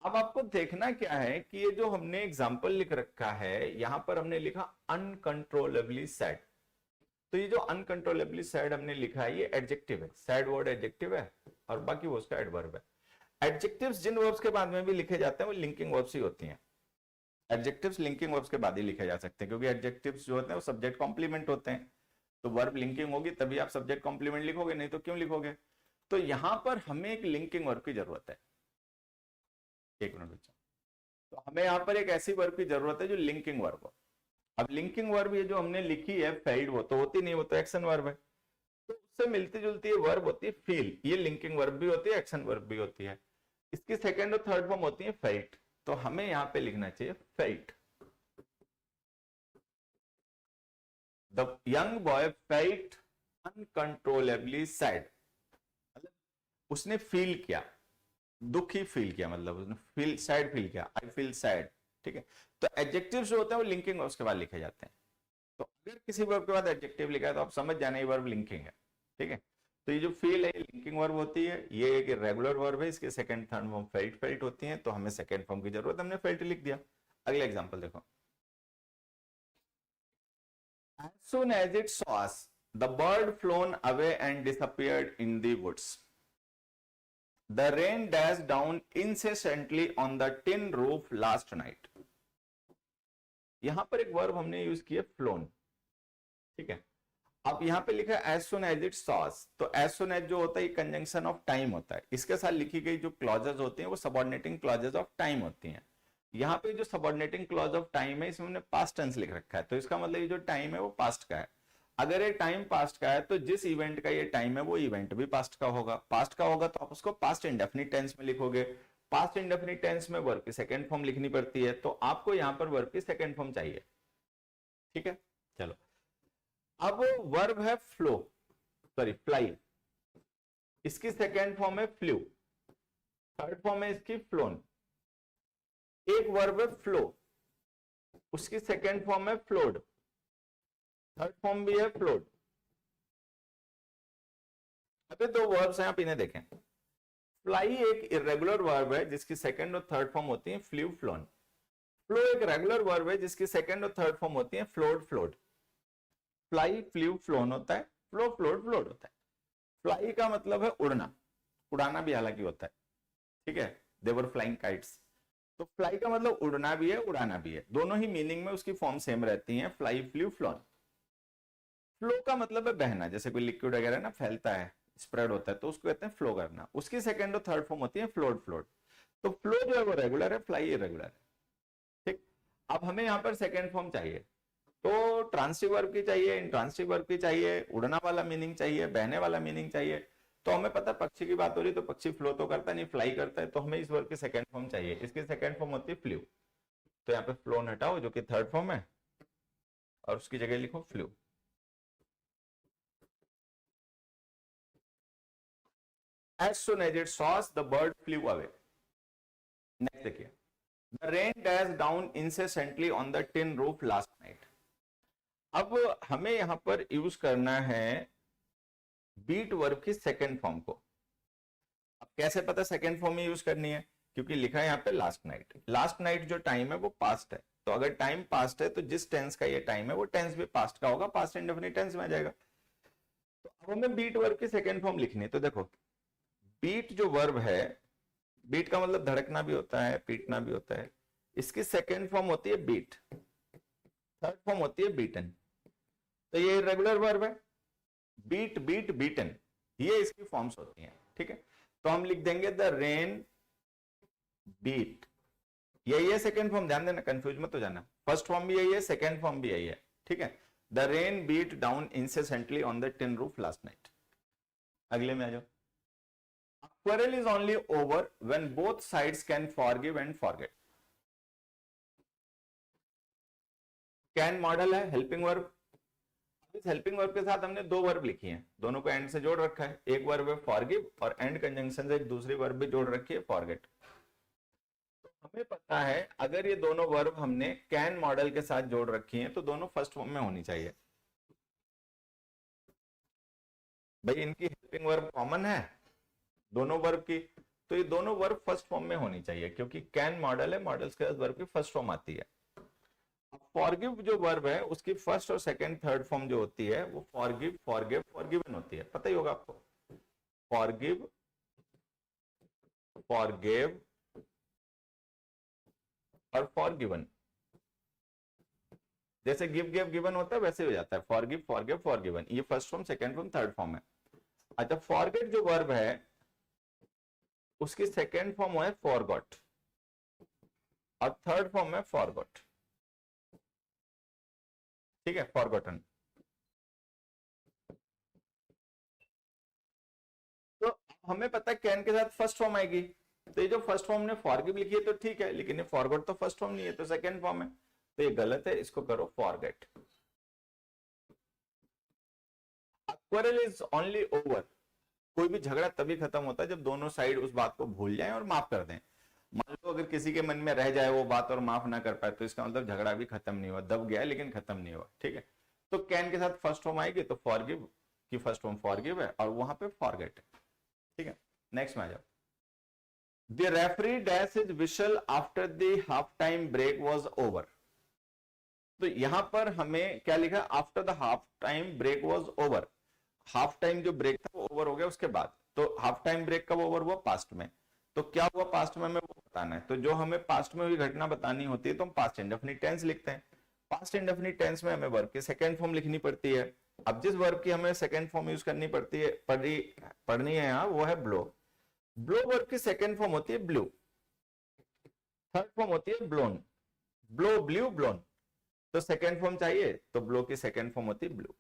अब आपको देखना क्या है कि ये जो हमने एग्जांपल लिख रखा है, यहां पर हमने लिखा अनकंट्रोलेबली सैड, तो ये जो अनकंट्रोलेबली सैड हमने लिखा है ये एडजेक्टिव है, सैड वर्ड एडजेक्टिव है, और बाकी वो उसका एडवर्ब है। एडजेक्टिव्स जिन वर्ब्स के बाद में भी लिखे जाते हैं वो लिंकिंग वर्ब्स ही होती हैं। एडजेक्टिव्स लिंकिंग वर्ब्स के बाद ही लिखे जा सकते हैं, क्योंकि एडजेक्टिव्स जो होते हैं वो सब्जेक्ट कॉम्प्लीमेंट होते हैं, तो वर्ब लिंकिंग होगी तभी आप सब्जेक्ट कॉम्प्लीमेंट लिखोगे, नहीं तो क्यों लिखोगे। तो यहां पर हमें एक लिंकिंग वर्ब की जरूरत है। एक मिनट बच्चा, तो हमें यहां पर एक ऐसी वर्ब की जरूरत है जो लिंकिंग वर्ब हो। अब लिंकिंग वर्ब ये जो हमने लिखी है फेल्ड, वो तो होती नहीं, वो तो एक्शन वर्ब है, तो उससे मिलती जुलती वर्ब होती है फील, ये लिंकिंग वर्ब भी होती है, एक्शन वर्ब भी होती है। इसकी सेकेंड और थर्ड फॉर्म होती है फेल्ट, तो हमें यहां पे लिखना चाहिए felt. The young boy felt uncontrollably sad, मतलब उसने फील किया, दुखी फील किया, मतलब उसने फील सैड फील किया, आई फील सैड, ठीक है। तो एडजेक्टिव जो होते हैं वो लिंकिंग वर्ब्स के बाद लिखे जाते हैं, तो अगर किसी वर्ब के बाद एडजेक्टिव लिखा है तो आप समझ जाना ये वर्ब लिंकिंग है, ठीक है। तो ये जो फील है ये लिंकिंग वर्ब होती है, ये एक रेगुलर वर्ब है, इसके second third form felt, felt होती है, तो हमें सेकंड फॉर्म की जरूरत, हमने फेल्ट लिख दिया। अगला एग्जांपल देखो, as soon as it saw us the bird flown away and disappeared in the woods. The rain dashed down incessantly on the tin roof last night. यहां पर एक वर्ब हमने यूज किया फ्लोन, ठीक है। अब यहां पे लिखा है as soon as it saws, तो एज सुन एज जो होता है ये कंजंक्शन ऑफ टाइम होता है, इसके साथ लिखी गई जो क्लॉजेस होती हैं वो सबऑर्डिनेटिंग क्लॉजेस ऑफ टाइम होती हैं। यहाँ पे जो सबऑर्डिनेटिंग क्लॉज ऑफ टाइम है इसमें हमने पास्ट टेंस लिख रखा है, तो इसका मतलब ये जो टाइम है वो पास्ट का है। अगर ये टाइम पास्ट का है तो जिस इवेंट का ये टाइम है वो इवेंट भी पास्ट का होगा, पास्ट का होगा तो आप उसको पास्ट इंडेफिनिट टेंस में लिखोगे। पास्ट इंडेफिनिट टेंस में वर्ब की सेकंड फॉर्म लिखनी पड़ती है, तो आपको यहां पर वर्ब की सेकंड फॉर्म चाहिए, ठीक है। चलो, अब वर्ब है फ्लो, सॉरी फ्लाई, इसकी सेकेंड फॉर्म है फ्लू, थर्ड फॉर्म है इसकी फ्लोन। एक वर्ब है फ्लो, उसकी सेकेंड फॉर्म है फ्लोड, थर्ड फॉर्म भी है फ्लोड। अभी दो वर्ब्स हैं, आप इन्हें देखें। फ्लाई एक इरेगुलर वर्ब है जिसकी सेकेंड और थर्ड फॉर्म होती है फ्लू, फ्लोन। फ्लो एक रेगुलर वर्ब है जिसकी सेकेंड और थर्ड फॉर्म होती है flowed, flowed. Fly flu phloem होता है, फ्लो फ्लोड फ्लोड होता है। फ्लाई का मतलब है उड़ना, उड़ाना भी हालांकि होता है, ठीक है, दे वर फ्लाइंग काइट्स। तो फ्लाई का मतलब उड़ना भी है उड़ाना भी है, दोनों ही मीनिंग में उसकी फॉर्म सेम रहती है, फ्लाई फ्लू फ्लोन। फ्लो का मतलब है बहना, जैसे कोई लिक्विड वगैरह ना फैलता है, स्प्रेड होता है, तो उसको कहते हैं फ्लो करना। उसकी सेकंड और थर्ड फॉर्म होती है फ्लोड, फ्लोड। तो फ्लो जो है वो रेगुलर है, फ्लाई इरेगुलर है, ठीक। अब हमें यहाँ पर सेकंड फॉर्म चाहिए, तो ट्रांसिटिव वर्ब की चाहिए, इंट्रांसिटिव वर्ब की चाहिए, उड़ना वाला मीनिंग चाहिए, बहने वाला मीनिंग चाहिए। तो हमें पता है पक्षी की बात हो रही तो पक्षी फ्लो तो करता नहीं, फ्लाई करता है, तो हमें इस वर्ब की सेकंड फॉर्म चाहिए, इसकी सेकंड फॉर्म होती है फ्लू। तो यहाँ पे फ्लोन हटाओ जो कि थर्ड फॉर्म है, और उसकी जगह लिखो flu. As soon as it saw us, the bird flew away. Next देखिए, the rain dashed down incessantly on the tin roof last night. अब हमें यहां पर यूज करना है बीट वर्ब की सेकंड फॉर्म को। अब कैसे पता सेकंड फॉर्म में यूज करनी है, क्योंकि लिखा है यहाँ पे लास्ट नाइट। लास्ट नाइट जो टाइम है वो पास्ट है, तो अगर टाइम पास्ट है तो जिस टेंस का ये टाइम है वो टेंस भी पास्ट का होगा, पास्ट इंडेफिनिट टेंस में आ जाएगा। तो अब हमें बीट वर्ब की सेकंड फॉर्म लिखनी है। तो देखो बीट जो वर्ब है, बीट का मतलब धड़कना भी होता है, पीटना भी होता है, इसकी सेकंड फॉर्म होती है बीट, थर्ड फॉर्म होती है बीटन। तो ये रेगुलर वर्ब है, बीट बीट बीटन, ये इसकी फॉर्म्स होती हैं, ठीक है। तो हम लिख देंगे द रेन बीट, यही है सेकंड फॉर्म, ध्यान देना, कंफ्यूज मत हो जाना, फर्स्ट फॉर्म भी यही है, सेकंड फॉर्म भी यही है, ठीक है। The rain beat down incessantly on the tin roof last night. अगले में आ जाओ। A quarrel is only over when both sides can forgive and forget. Can model है, हेल्पिंग वर्ब। इस हेल्पिंग वर्ब के साथ हमने दो वर्ब लिखी हैं, दोनों को एंड से जोड़ रखा है, एक वर्ब है फॉरगिव और एंड कंजंक्शन से एक दूसरी वर्ब भी जोड़ रखी है फॉरगेट। तो हमें पता है अगर ये दोनों वर्ब हमने कैन मॉडल के साथ जोड़ रखी हैं तो दोनों फर्स्ट फॉर्म में होनी चाहिए। भाई इनकी हेल्पिंग वर्ब कॉमन है दोनों वर्ब की, तो ये दोनों वर्ब फर्स्ट फॉर्म में होनी चाहिए, क्योंकि कैन मॉडल है, मॉडल्स के साथ वर्ब की फर्स्ट फॉर्म आती है। फॉरगिव जो वर्ब है उसकी फर्स्ट और सेकंड थर्ड फॉर्म जो होती है वो फॉरगिव फॉरगिव फॉरगिवन होती है, पता ही होगा आपको। फॉरगिव फॉरगिव और फॉरगिवन, जैसे गिव गिव गिवन होता है वैसे हो जाता है, फॉरगिव फॉरगिव फॉरगिवन, ये first form second form third form है। अच्छा फॉरगेट जो वर्ब है उसकी सेकंड फॉर्म है फॉरगॉट और थर्ड फॉर्म है फॉरगॉट, ठीक है, फॉरगॉटन। तो हमें पता है कैन के साथ फर्स्ट फॉर्म आएगी, तो ये जो फर्स्ट फॉर्म ने फॉरगिव लिखी है तो ठीक है, लेकिन ये फॉरगॉट तो फर्स्ट फॉर्म नहीं है, तो सेकंड फॉर्म है, तो ये गलत है, इसको करो forget. Quarrel is only over, कोई भी झगड़ा तभी खत्म होता है जब दोनों साइड उस बात को भूल जाएं और माफ कर दें। मान लो अगर किसी के मन में रह जाए वो बात और माफ ना कर पाए तो इसका मतलब झगड़ा भी खत्म नहीं हुआ, दब गया लेकिन खत्म नहीं हुआ, ठीक है। तो कैन के साथ फर्स्ट फॉर्म आएगी तो फॉरगिव की फर्स्ट फॉर्म फॉरगिव है और वहां पे फॉरगेट है, ठीक है। नेक्स्ट में आ जाओ। The referee dash his whistle after the half time break was over. तो यहां पर हमें क्या लिखा, after the half time break was over, half time जो ब्रेक था वो ओवर हो गया उसके बाद, तो हाफ टाइम ब्रेक कब ओवर हुआ, पास्ट में, तो क्या हुआ पास्ट में हमें वो बताना है। तो जो हमें पास्ट में हुई घटना बतानी होती है तो हम पास्ट इंडेफिनिट टेंस लिखते हैं। पास्ट इंडेफिनिट टेंस में हमें वर्ब की सेकंड फॉर्म लिखनी पड़ती है। अब जिस वर्ब की हमें सेकंड फॉर्म यूज करनी पड़ती है, पढ़नी है यहाँ, वो है ब्लो। ब्लो वर्ब की सेकंड फॉर्म होती है ब्लू, थर्ड फॉर्म होती है ब्लोन, ब्लो ब्लू ब्लोन, तो सेकंड फॉर्म चाहिए तो ब्लो की सेकंड फॉर्म होती है ब्लू।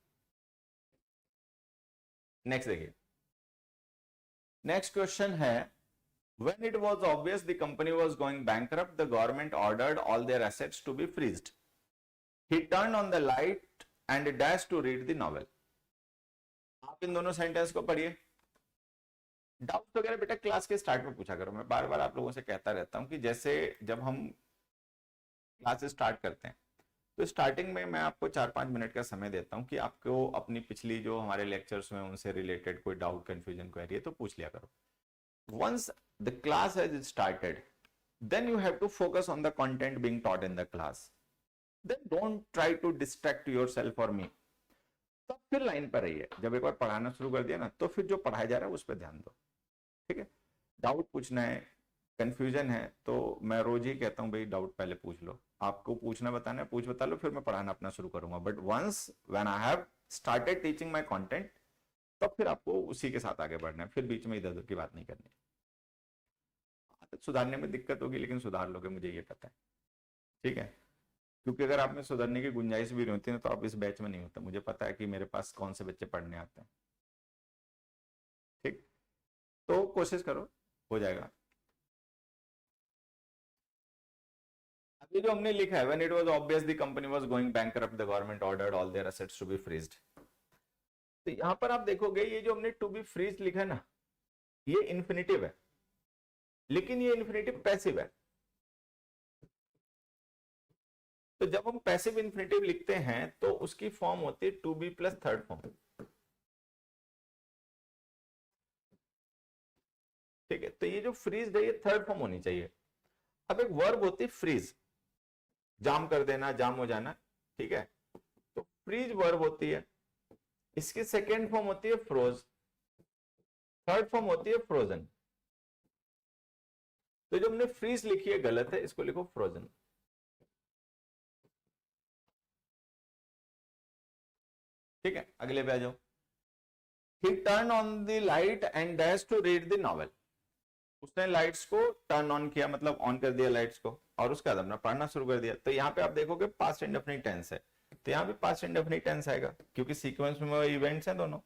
नेक्स्ट देखिए, नेक्स्ट क्वेश्चन है, when it was obvious the company was going bankrupt, the government ordered all their assets to be freezed. He turned on the light and dashed to read the novel. आप इन दोनों sentence को पढ़िए। Doubt वगैरह बेटा class के start में पूछा करो, मैं बार बार आप लोगों से कहता रहता हूं कि जैसे जब हम क्लास स्टार्ट करते हैं तो स्टार्टिंग में मैं आपको 4-5 मिनट का समय देता हूं कि आपको अपनी पिछली जो हमारे लेक्चर्स में उनसे रिलेटेड कोई डाउट कंफ्यूजन क्वेरी है तो पूछ लिया करो। Once the class has started, then you have to focus on the content being taught in the class. Then don't try to distract yourself or me. तब फिर लाइन पर रहिए, जब एक बार पढ़ाना शुरू कर दिया ना तो फिर जो पढ़ाया जा रहा है उस पर ध्यान दो, ठीक है। डाउट पूछना है, कंफ्यूजन है, तो मैं रोज ही कहता हूँ भाई डाउट पहले पूछ लो, आपको पूछना बताना है पूछ बता लो, फिर मैं पढ़ाना अपना शुरू करूंगा। But once when I have started teaching my content, तब फिर आपको उसी के साथ आगे बढ़ना है, फिर बीच में इधर उधर की बात नहीं करनी। आदत सुधारने में दिक्कत होगी लेकिन सुधार लोगे, मुझे ये पता है, ठीक है। क्योंकि अगर आप में सुधरने की गुंजाइश भी नहीं होती ना तो आप इस बैच में नहीं होते, मुझे पता है कि मेरे पास कौन से बच्चे पढ़ने आते हैं, ठीक। तो कोशिश करो, हो जाएगा। अभी जो हमने लिखा है, when it was obvious the company was going bankrupt, the government ordered all their assets to be freezed, तो यहां पर आप देखोगे ये जो हमने टू बी फ्रीज लिखा है ना, ये इन्फिनिटिव है, लेकिन ये इन्फिनिटिव पैसिव है। तो जब हम पैसिव इन्फिनिटिव लिखते हैं तो उसकी फॉर्म होती है to be plus third form. ठीक है, तो ये जो फ्रीज है ये थर्ड फॉर्म होनी चाहिए। अब एक वर्ब होती है फ्रीज, जाम कर देना, जाम हो जाना, ठीक है, तो फ्रीज वर्ब होती है। इसकी सेकेंड फॉर्म होती है फ्रोज, थर्ड फॉर्म होती है फ्रोजन। तो जो हमने फ्रीज लिखी है गलत है, इसको लिखो फ्रोजन। ठीक है, अगले पे आ जाओ। He turned on the light and dashed to read the novel. उसने लाइट्स को टर्न ऑन किया, मतलब ऑन कर दिया लाइट्स को, और उसके बाद अपना पढ़ना शुरू कर दिया। तो यहाँ पे आप देखोगे पास्ट इंडेफिनिट टेंस है, तो यहाँ पे पास्ट इंडेफिनिट टेंस आएगा, क्योंकि सीक्वेंस में वो इवेंट्स हैं, दोनों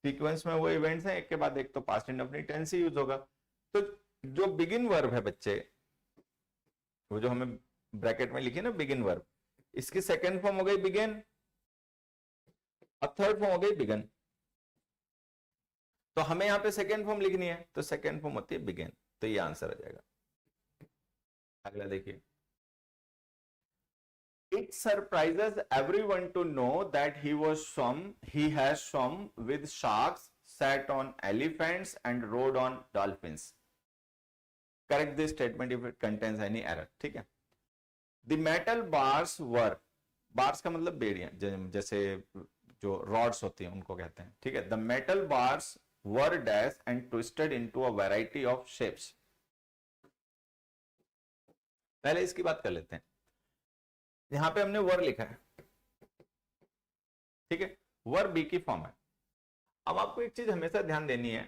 सीक्वेंस में वो इवेंट्स हैं, एक के बाद एक, तो पास्ट इंडेफिनिट टेंस ही यूज होगा। तो जो बिगिन वर्ब है बच्चे, वो जो हमें ब्रैकेट में लिखी ना बिगिन वर्ब, इसकी सेकेंड फॉर्म हो गई बिगिन और थर्ड फॉर्म हो गई बिगन। तो हमें यहां पे सेकेंड फॉर्म लिखनी है, तो सेकेंड फॉर्म होती है बिगिन, तो ये आंसर आ जाएगा। अगला देखिए, it surprises everyone to know that he has swum with sharks, sat on elephants and rode on dolphins. Correct this statement if it contains any error. ठीक है, the metal bars were, bars का मतलब बेड़ियां, जैसे जो rods होती हैं उनको कहते हैं, ठीक है। the metal bars were dashed and twisted into a variety of shapes. पहले इसकी बात कर लेते हैं। यहां पे हमने वर लिखा है, ठीक है, वर बी की फॉर्म है। अब आपको एक चीज हमेशा ध्यान देनी है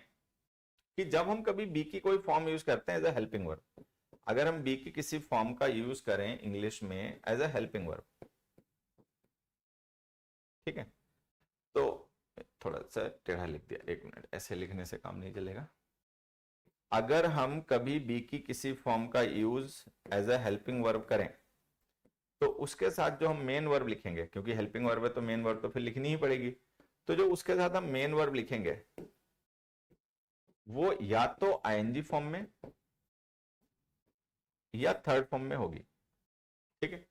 कि जब हम कभी बी की कोई फॉर्म यूज करते हैं एज अ हेल्पिंग वर्ब, अगर हम बी की किसी फॉर्म का यूज करें इंग्लिश में एज अ हेल्पिंग वर्ब, ठीक है, तो थोड़ा सा टेढ़ा लिख दिया, एक मिनट, ऐसे लिखने से काम नहीं चलेगा। अगर हम कभी बी की किसी फॉर्म का use as a helping verb करें, तो उसके साथ जो हम मेन वर्ब लिखेंगे, क्योंकि हेल्पिंग वर्ब है तो मेन वर्ब तो फिर लिखनी ही पड़ेगी, तो जो उसके साथ हम मेन वर्ब लिखेंगे वो या तो आईएनजी फॉर्म में या थर्ड फॉर्म में होगी, ठीक है।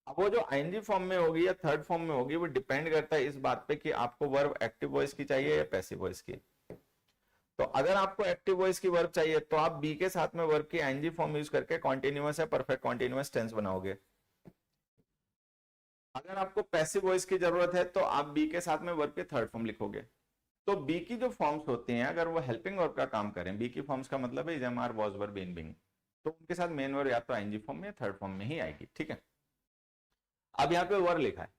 अब वो जो आईएनजी फॉर्म में होगी या थर्ड फॉर्म में होगी, वो डिपेंड करता है इस बात पे कि आपको वर्ब एक्टिव वॉइस की चाहिए या पैसिव वॉइस की। तो अगर आपको एक्टिव वॉइस की वर्ब चाहिए तो आप बी के साथ में वर्ब की आईएनजी फॉर्म यूज करके कॉन्टिन्यूअस या परफेक्ट कॉन्टिन्यूअस टेंस बनाओगे। अगर आपको पैसिव वॉइस की जरूरत है तो आप बी के साथ में वर्ब के थर्ड फॉर्म लिखोगे। तो बी की जो फॉर्म्स होती हैं, अगर वो हेल्पिंग वर्ब का काम करें, बी की फॉर्म्स का मतलब है is, am, are, was, were, been, being, तो उनके साथ मेन वर्ब या तो आईएनजी फॉर्म में या थर्ड फॉर्म में ही आएगी, ठीक है। अब यहाँ पे वर लिखा है,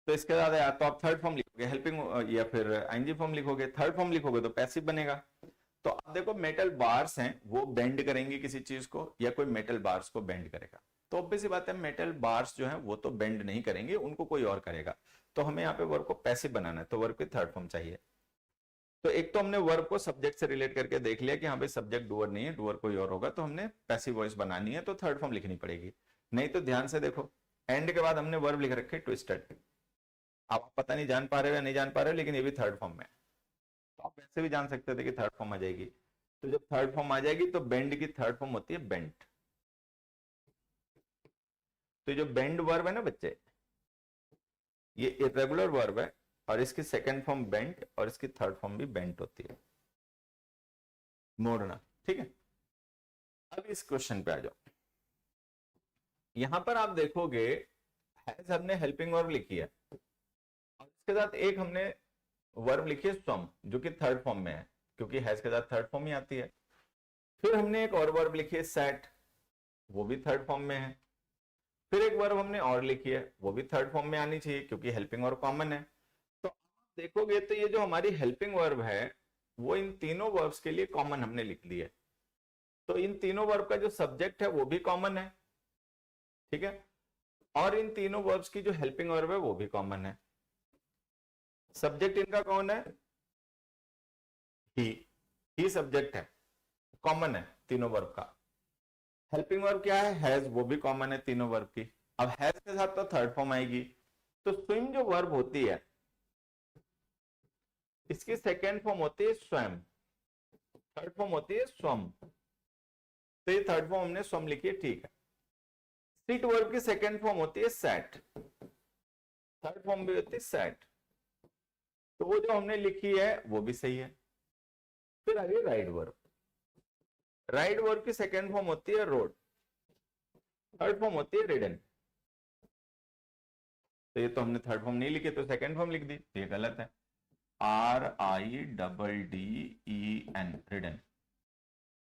तो इसके बाद या तो आप थर्ड फॉर्म लिखोगे हेल्पिंग, या फिर आईएनजी फॉर्म लिखोगे। थर्ड फॉर्म लिखोगे तो पैसिव बनेगा। तो अब देखो मेटल बार्स हैं, वो बेंड करेंगे किसी चीज को, या कोई मेटल बार्स को बेंड करेगा। तो ऑब्वियस सी बात है मेटल बार्स जो हैं वो तो बेंड नहीं करेंगे, उनको कोई और करेगा। तो हमें यहाँ पे वर्ब को पैसिव बनाना है, तो वर्ब की थर्ड फॉर्म चाहिए। तो एक तो हमने वर्ब को सब्जेक्ट से रिलेट करके देख लिया कि हाँ भाई सब्जेक्ट डूअर नहीं है, डूअर कोई और होगा, तो हमने पैसिव वॉइस बनानी है, तो थर्ड फॉर्म लिखनी पड़ेगी। नहीं तो ध्यान से देखो, एंड के बाद हमने वर्ब लिख रखे ट्विस्टेड। आप पता नहीं जान पा रहे हो या नहीं जान पा रहे हो, लेकिन ये भी थर्ड फॉर्म में, तो आप वैसे भी जान सकते थे कि थर्ड फॉर्म आ जाएगी। तो जब थर्ड फॉर्म आ जाएगी तो बेंड की थर्ड फॉर्म होती है बेंट। तो जो बेंड वर्ब है ना बच्चे, ये इरेगुलर वर्ब है, और इसकी सेकंड फॉर्म बेंट और इसकी थर्ड फॉर्म भी बेंट होती है, मोड़ना, ठीक है। अब इस क्वेश्चन पे आ जाओ। यहां पर आप देखोगे हैज हमने हेल्पिंग वर्ब लिखी है, और इसके साथ एक हमने वर्ब लिखी है स्वम, जो कि थर्ड फॉर्म में है, क्योंकि हैज के साथ थर्ड फॉर्म ही आती है। फिर हमने एक और वर्ब लिखी है सैट, वो भी थर्ड फॉर्म में है। फिर एक वर्ब हमने और लिखी है, वो भी थर्ड फॉर्म में आनी चाहिए, क्योंकि हेल्पिंग वर्ब कॉमन है। तो आप देखोगे तो ये जो हमारी हेल्पिंग वर्ब है वो इन तीनों वर्ब्स के लिए कॉमन हमने लिख दी है। तो इन तीनों वर्ब का जो सब्जेक्ट है वो भी कॉमन है, ठीक है, और इन तीनों वर्ब्स की जो हेल्पिंग वर्ब है वो भी कॉमन है। सब्जेक्ट इनका कौन है? ही सब्जेक्ट है, कॉमन है तीनों वर्ब का। हेल्पिंग वर्ब क्या है? हैज, वो भी कॉमन है तीनों वर्ब की। अब हैज के साथ तो थर्ड फॉर्म आएगी। तो स्विम जो वर्ब होती है इसकी सेकेंड फॉर्म होती है स्वयं, थर्ड फॉर्म होती है स्वम। तो ये थर्ड फॉर्म हमने स्वम लिखी है, ठीक है। सिट वर्ब की सेकेंड फॉर्म होती है सेट, थर्ड फॉर्म भी होती है सेट। तो वो जो हमने लिखी है वो भी सही है। फिर आगे राइट वर्ब, राइड वर्ब की सेकेंड फॉर्म होती है रोड, थर्ड फॉर्म होती है रिडन। तो ये तो हमने थर्ड फॉर्म नहीं लिखी, तो सेकेंड फॉर्म लिख दी, तो ये गलत है। RIDDEN, ridden.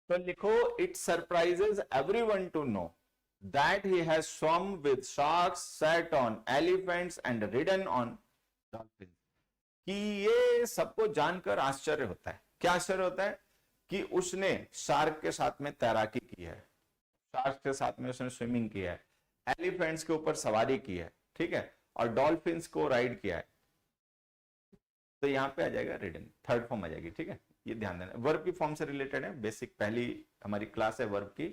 तो लिखो, it surprises everyone to know that he has swum with sharks, sat on elephants and ridden on dolphins। कि ये सबको जानकर आश्चर्य होता है। क्या आश्चर्य होता है? कि उसने शार्क के साथ में तैराकी की है, शार्क के साथ में उसने स्विमिंग किया है, एलिफेंट्स के ऊपर सवारी की है, ठीक है, और डॉल्फिन्स को राइड किया है। तो यहां पे आ जाएगा रिडन, थर्ड फॉर्म आ जाएगी, ठीक है। ये ध्यान देना, वर्ब की फॉर्म से रिलेटेड है, बेसिक पहली हमारी क्लास है वर्ब की।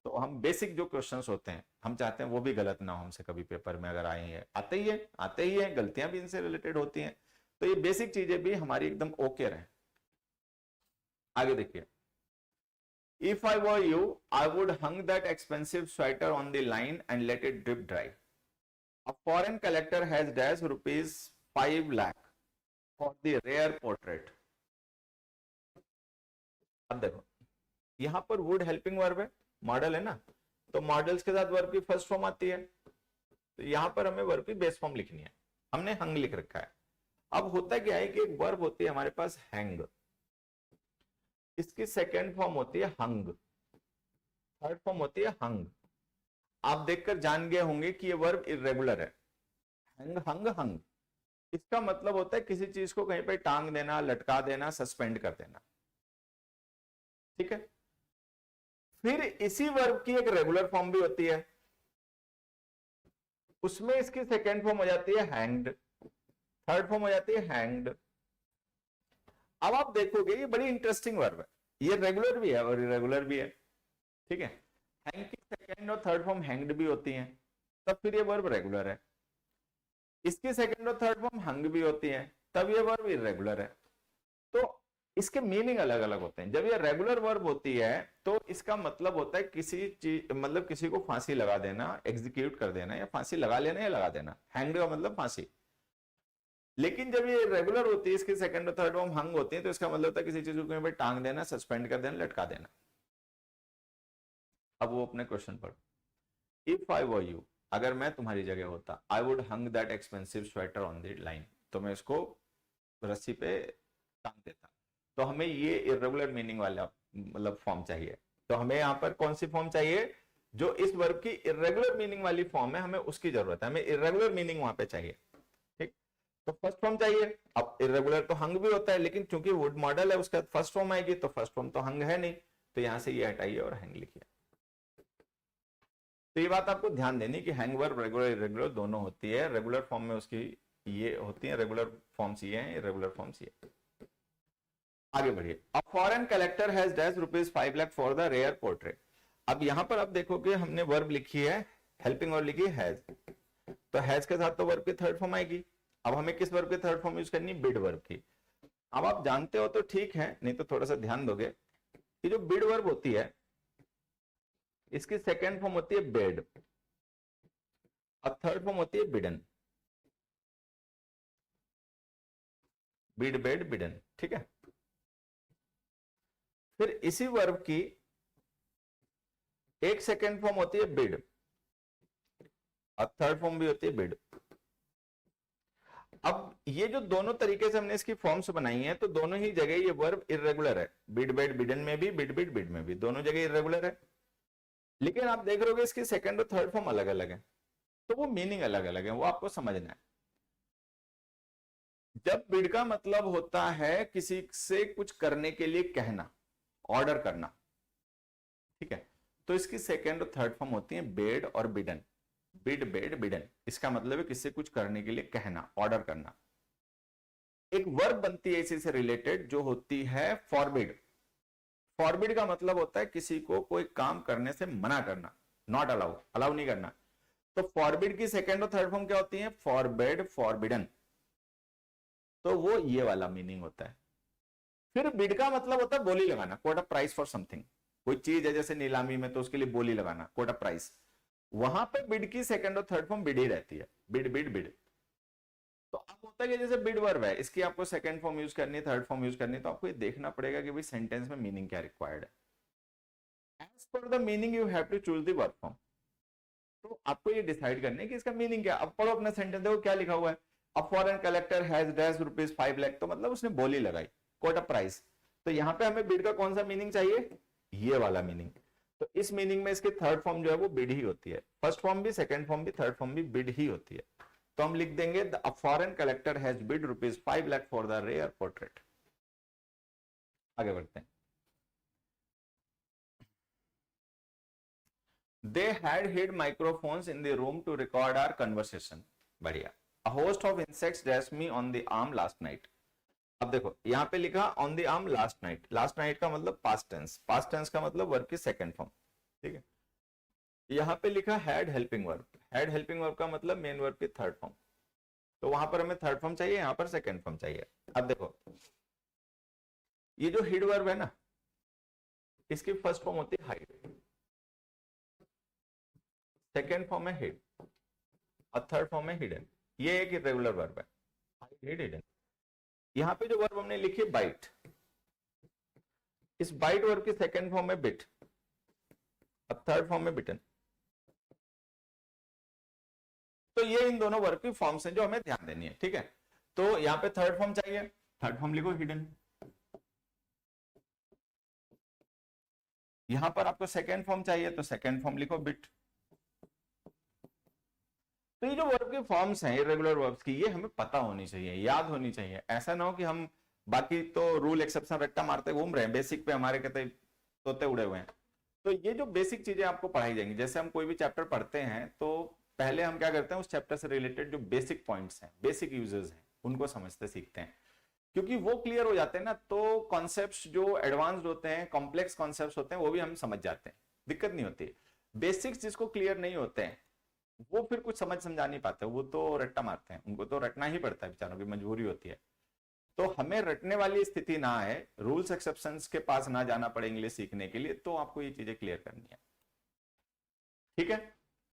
तो हम बेसिक जो क्वेश्चंस होते हैं हम चाहते हैं वो भी गलत ना हो हमसे कभी पेपर में, अगर आए हैं आते ही है, गलतियां भी इनसे रिलेटेड होती हैं। तो ये बेसिक चीजें भी हमारी एकदम ओके रहे। आगे देखिए, if I were you I would hung that expensive sweater on the line and let it drip dry. A foreign collector has dash ₹5 lakh for the rare portrait. अब देखो, यहां पर वुड हेल्पिंग वर्ब है, modal है ना, तो models के साथ वर्ब की फर्स्ट फॉर्म आती है। तो यहां पर हमें वर्ब की बेस फॉर्म लिखनी है, हमने हंग लिख रखा है। अब होता क्या है कि एक वर्ब होती है हमारे पास हैंग, इसकी सेकेंड फॉर्म होती है हंग, थर्ड फॉर्म होती है हंग। आप देखकर जान गए होंगे कि ये वर्ब इर्रेगुलर है, हंग हंग हंग। इसका मतलब होता है किसी चीज को कहीं पे टांग देना, लटका देना, सस्पेंड कर देना, ठीक है। फिर इसी वर्ब की एक रेगुलर फॉर्म भी होती है, उसमें इसकी सेकेंड फॉर्म हो जाती है हैंग्ड, थर्ड फॉर्म हो जाती है हैंग्ड। अब आप देखोगे ये बड़ी इंटरेस्टिंग वर्ब है, ये रेगुलर भी है और इरेगुलर भी है, ठीक है। हैंग की सेकेंड और थर्ड फॉर्म हैंग्ड भी होती हैं, तब फिर ये वर्ब रेगुलर है। इसकी सेकेंड और थर्ड फॉर्म हंग भी होती है, तब ये वर्ब इरेगुलर है। तो इसके मीनिंग अलग अलग होते हैं। जब ये रेगुलर वर्ब होती है तो इसका मतलब होता है किसी चीज, मतलब किसी को फांसी लगा देना, एग्जीक्यूट कर देना, या फांसी लगा लेना या लगा देना, हैंग्ड का मतलब फांसी। लेकिन जब ये रेगुलर होती है, इसकी सेकंड और थर्ड फॉर्म हंग होती है, तो इसका मतलब होता है किसी चीज को कहीं पर टांग देना, सस्पेंड कर देना, लटका देना। अब वो अपने क्वेश्चन पर, इफ आई वर यू, अगर मैं तुम्हारी जगह होता, आई would hung that expensive sweater on the line, तो मैं इसको रस्सी पे टांग देता। तो हमें ये इरेगुलर मीनिंग वाला मतलब फॉर्म चाहिए। तो हमें यहाँ पर कौन सी फॉर्म चाहिए? जो इस वर्ब की इरेगुलर मीनिंग वाली फॉर्म है, हमें उसकी जरूरत है, हमें इरेगुलर मीनिंग वहां पे चाहिए, ठीक। तो फर्स्ट फॉर्म चाहिए। अब इरेगुलर तो हंग भी होता है, लेकिन चूंकि वुड मॉडल है उसका फर्स्ट फॉर्म आएगी, तो फर्स्ट फॉर्म तो हंग है नहीं, तो यहां से ये हटाइए और हैंग लिखिए। तो ये बात आपको ध्यान देनी कि हैंग वर्ब रेगुलर इरेगुलर दोनों होती है। रेगुलर फॉर्म में उसकी ये होती है, रेगुलर फॉर्म्स ये हैं, इरेगुलर फॉर्म्स ये। आगे बढ़िए, a foreign collector has dash ₹5 lakh for the rare portrait. अब यहां पर आप देखोगे हमने वर्ब लिखी है, हेल्पिंग वर्ब लिखी है हैज, तो हैज के साथ तो वर्ब की थर्ड फॉर्म आएगी। अब हमें किस वर्ब की थर्ड फॉर्म यूज करनी? बिड वर्ब की। अब आप जानते हो तो ठीक है, नहीं तो थोड़ा सा ध्यान दोगे कि जो बिड वर्ब होती है इसकी सेकेंड फॉर्म होती है बेड और थर्ड फॉर्म होती है बिडन, बिड बेड बिडन, ठीक है। फिर इसी वर्ब की एक सेकेंड फॉर्म होती है बिड और थर्ड फॉर्म भी होती है बिड। अब ये जो दोनों तरीके से हमने इसकी फॉर्म्स बनाई हैं, तो दोनों ही जगह ये वर्ब इरेगुलर है, बिड बेड बिडन में भी, बिड बिड बिड में भी, दोनों जगह इरेगुलर है। लेकिन आप देख रहे हो इसकी सेकंड और थर्ड फॉर्म अलग अलग है, तो वो मीनिंग अलग अलग है, वो आपको समझना है। जब बिड का मतलब होता है किसी से कुछ करने के लिए कहना, ऑर्डर करना, ठीक है, तो इसकी सेकंड और थर्ड फॉर्म होती है बेड और बिडन, बिड बेड बिडन। इसका मतलब है किससे कुछ करने के लिए कहना, ऑर्डर करना। एक वर्ब बनती है इसी से रिलेटेड जो होती है फॉरबिड। फॉरबिड का मतलब होता है किसी को कोई काम करने से मना करना, नॉट अलाउ, अलाउ नहीं करना। तो फॉरबिड की सेकंड और थर्ड फॉर्म क्या होती है? Forbid, forbidden. तो वो ये वाला मीनिंग होता है। फिर बिड का मतलब होता है बोली लगाना, quote a price for something. कोई चीज है जैसे नीलामी में, तो उसके लिए बोली लगाना, कोट अ प्राइस। वहां पे बिड की सेकंड और थर्ड फॉर्म बिड ही रहती है, बिड बिड बिड। तो अब होता है कि जैसे बिड वर्ब है, इसकी आपको सेकंड फॉर्म यूज करनी है, थर्ड फॉर्म यूज करनी है, तो आपको ये देखना पड़ेगा कि भाई सेंटेंस में मीनिंग क्या रिक्वायर्ड है। For the meaning you have to choose the verb form. तो आपको ये डिसाइड करना है कि इसका मीनिंग क्या। अब पढ़ो अपना सेंटेंस, देखो क्या लिखा हुआ है। अ foreign collector has dash rupees 5 lakh, तो मतलब उसने बोली लगाई, कोट अ प्राइस। तो यहाँ पे हमें बिड का कौन सा मीनिंग चाहिए, ये वाला मीनिंग। तो इस मीनिंग में इसकी थर्ड फॉर्म जो है वो बिड ही होती है। फर्स्ट फॉर्म भी, सेकंड फॉर्म भी, थर्ड फॉर्म भी बिड ही होती है। तो हम लिख देंगे the foreign collector has bid rupees 5 lakh for the rare portrait. आगे बढ़ते हैं। They had hid microphones in the room to record our conversation. बढ़िया। A host of insects dashed me on the arm last night. अब देखो यहाँ पे लिखा on the arm last night. Last night का मतलब past tense. Past tense का मतलब वर्ब की सेकंड फॉर्म, ठीक है। यहाँ पे लिखा had helping verb. Had helping verb का मतलब मेन वर्ब की थर्ड फॉर्म। तो वहां पर हमें थर्ड फॉर्म चाहिए, यहाँ पर सेकंड फॉर्म चाहिए। अब देखो ये जो हिड वर्ब है ना, इसकी फर्स्ट फॉर्म होती है हाइड, सेकेंड फॉर्म है हिड और थर्ड फॉर्म है हिडन। ये एक इरेगुलर वर्ब है, हिड हिडन। यहां पे जो वर्ब हमने लिखी बाइट, इस बाइट वर्ब की सेकेंड फॉर्म है बिट और थर्ड फॉर्म है बिटन। तो ये इन दोनों वर्ब की फॉर्म्स हैं जो हमें ध्यान देनी है, ठीक है। तो यहां पे थर्ड फॉर्म चाहिए, थर्ड फॉर्म लिखो हिडन। यहां पर आपको सेकेंड फॉर्म चाहिए तो सेकेंड फॉर्म लिखो बिट। तो ये जो वर्ब के फॉर्म्स हैं इरेगुलर वर्ब्स की, ये हमें पता होनी चाहिए, याद होनी चाहिए। ऐसा ना हो कि हम बाकी तो रूल एक्सेप्शन रट्टा मारते घूम रहे हैं, बेसिक पे हमारे कहते तोते उड़े हुए हैं। तो ये जो बेसिक चीजें आपको पढ़ाई जाएंगी, जैसे हम कोई भी चैप्टर पढ़ते हैं तो पहले हम क्या करते हैं, उस चैप्टर से रिलेटेड जो बेसिक पॉइंट्स हैं, बेसिक यूजेस हैं, उनको समझते सीखते हैं। क्योंकि वो क्लियर हो जाते हैं ना, तो कॉन्सेप्ट्स जो एडवांस्ड होते हैं, कॉम्प्लेक्स कॉन्सेप्ट्स होते हैं, वो भी हम समझ जाते हैं, दिक्कत नहीं होती। बेसिक्स जिसको क्लियर नहीं होते हैं वो फिर कुछ समझा नहीं पाते, वो तो रट्टा मारते हैं, उनको तो रटना ही पड़ता है, बेचारों की मजबूरी होती है। तो हमें रटने वाली स्थिति ना आए, रूल्स एक्सेप्शंस के पास ना जाना पड़े इंग्लिश सीखने के लिए, तो आपको ये चीजें क्लियर करनी है, ठीक है।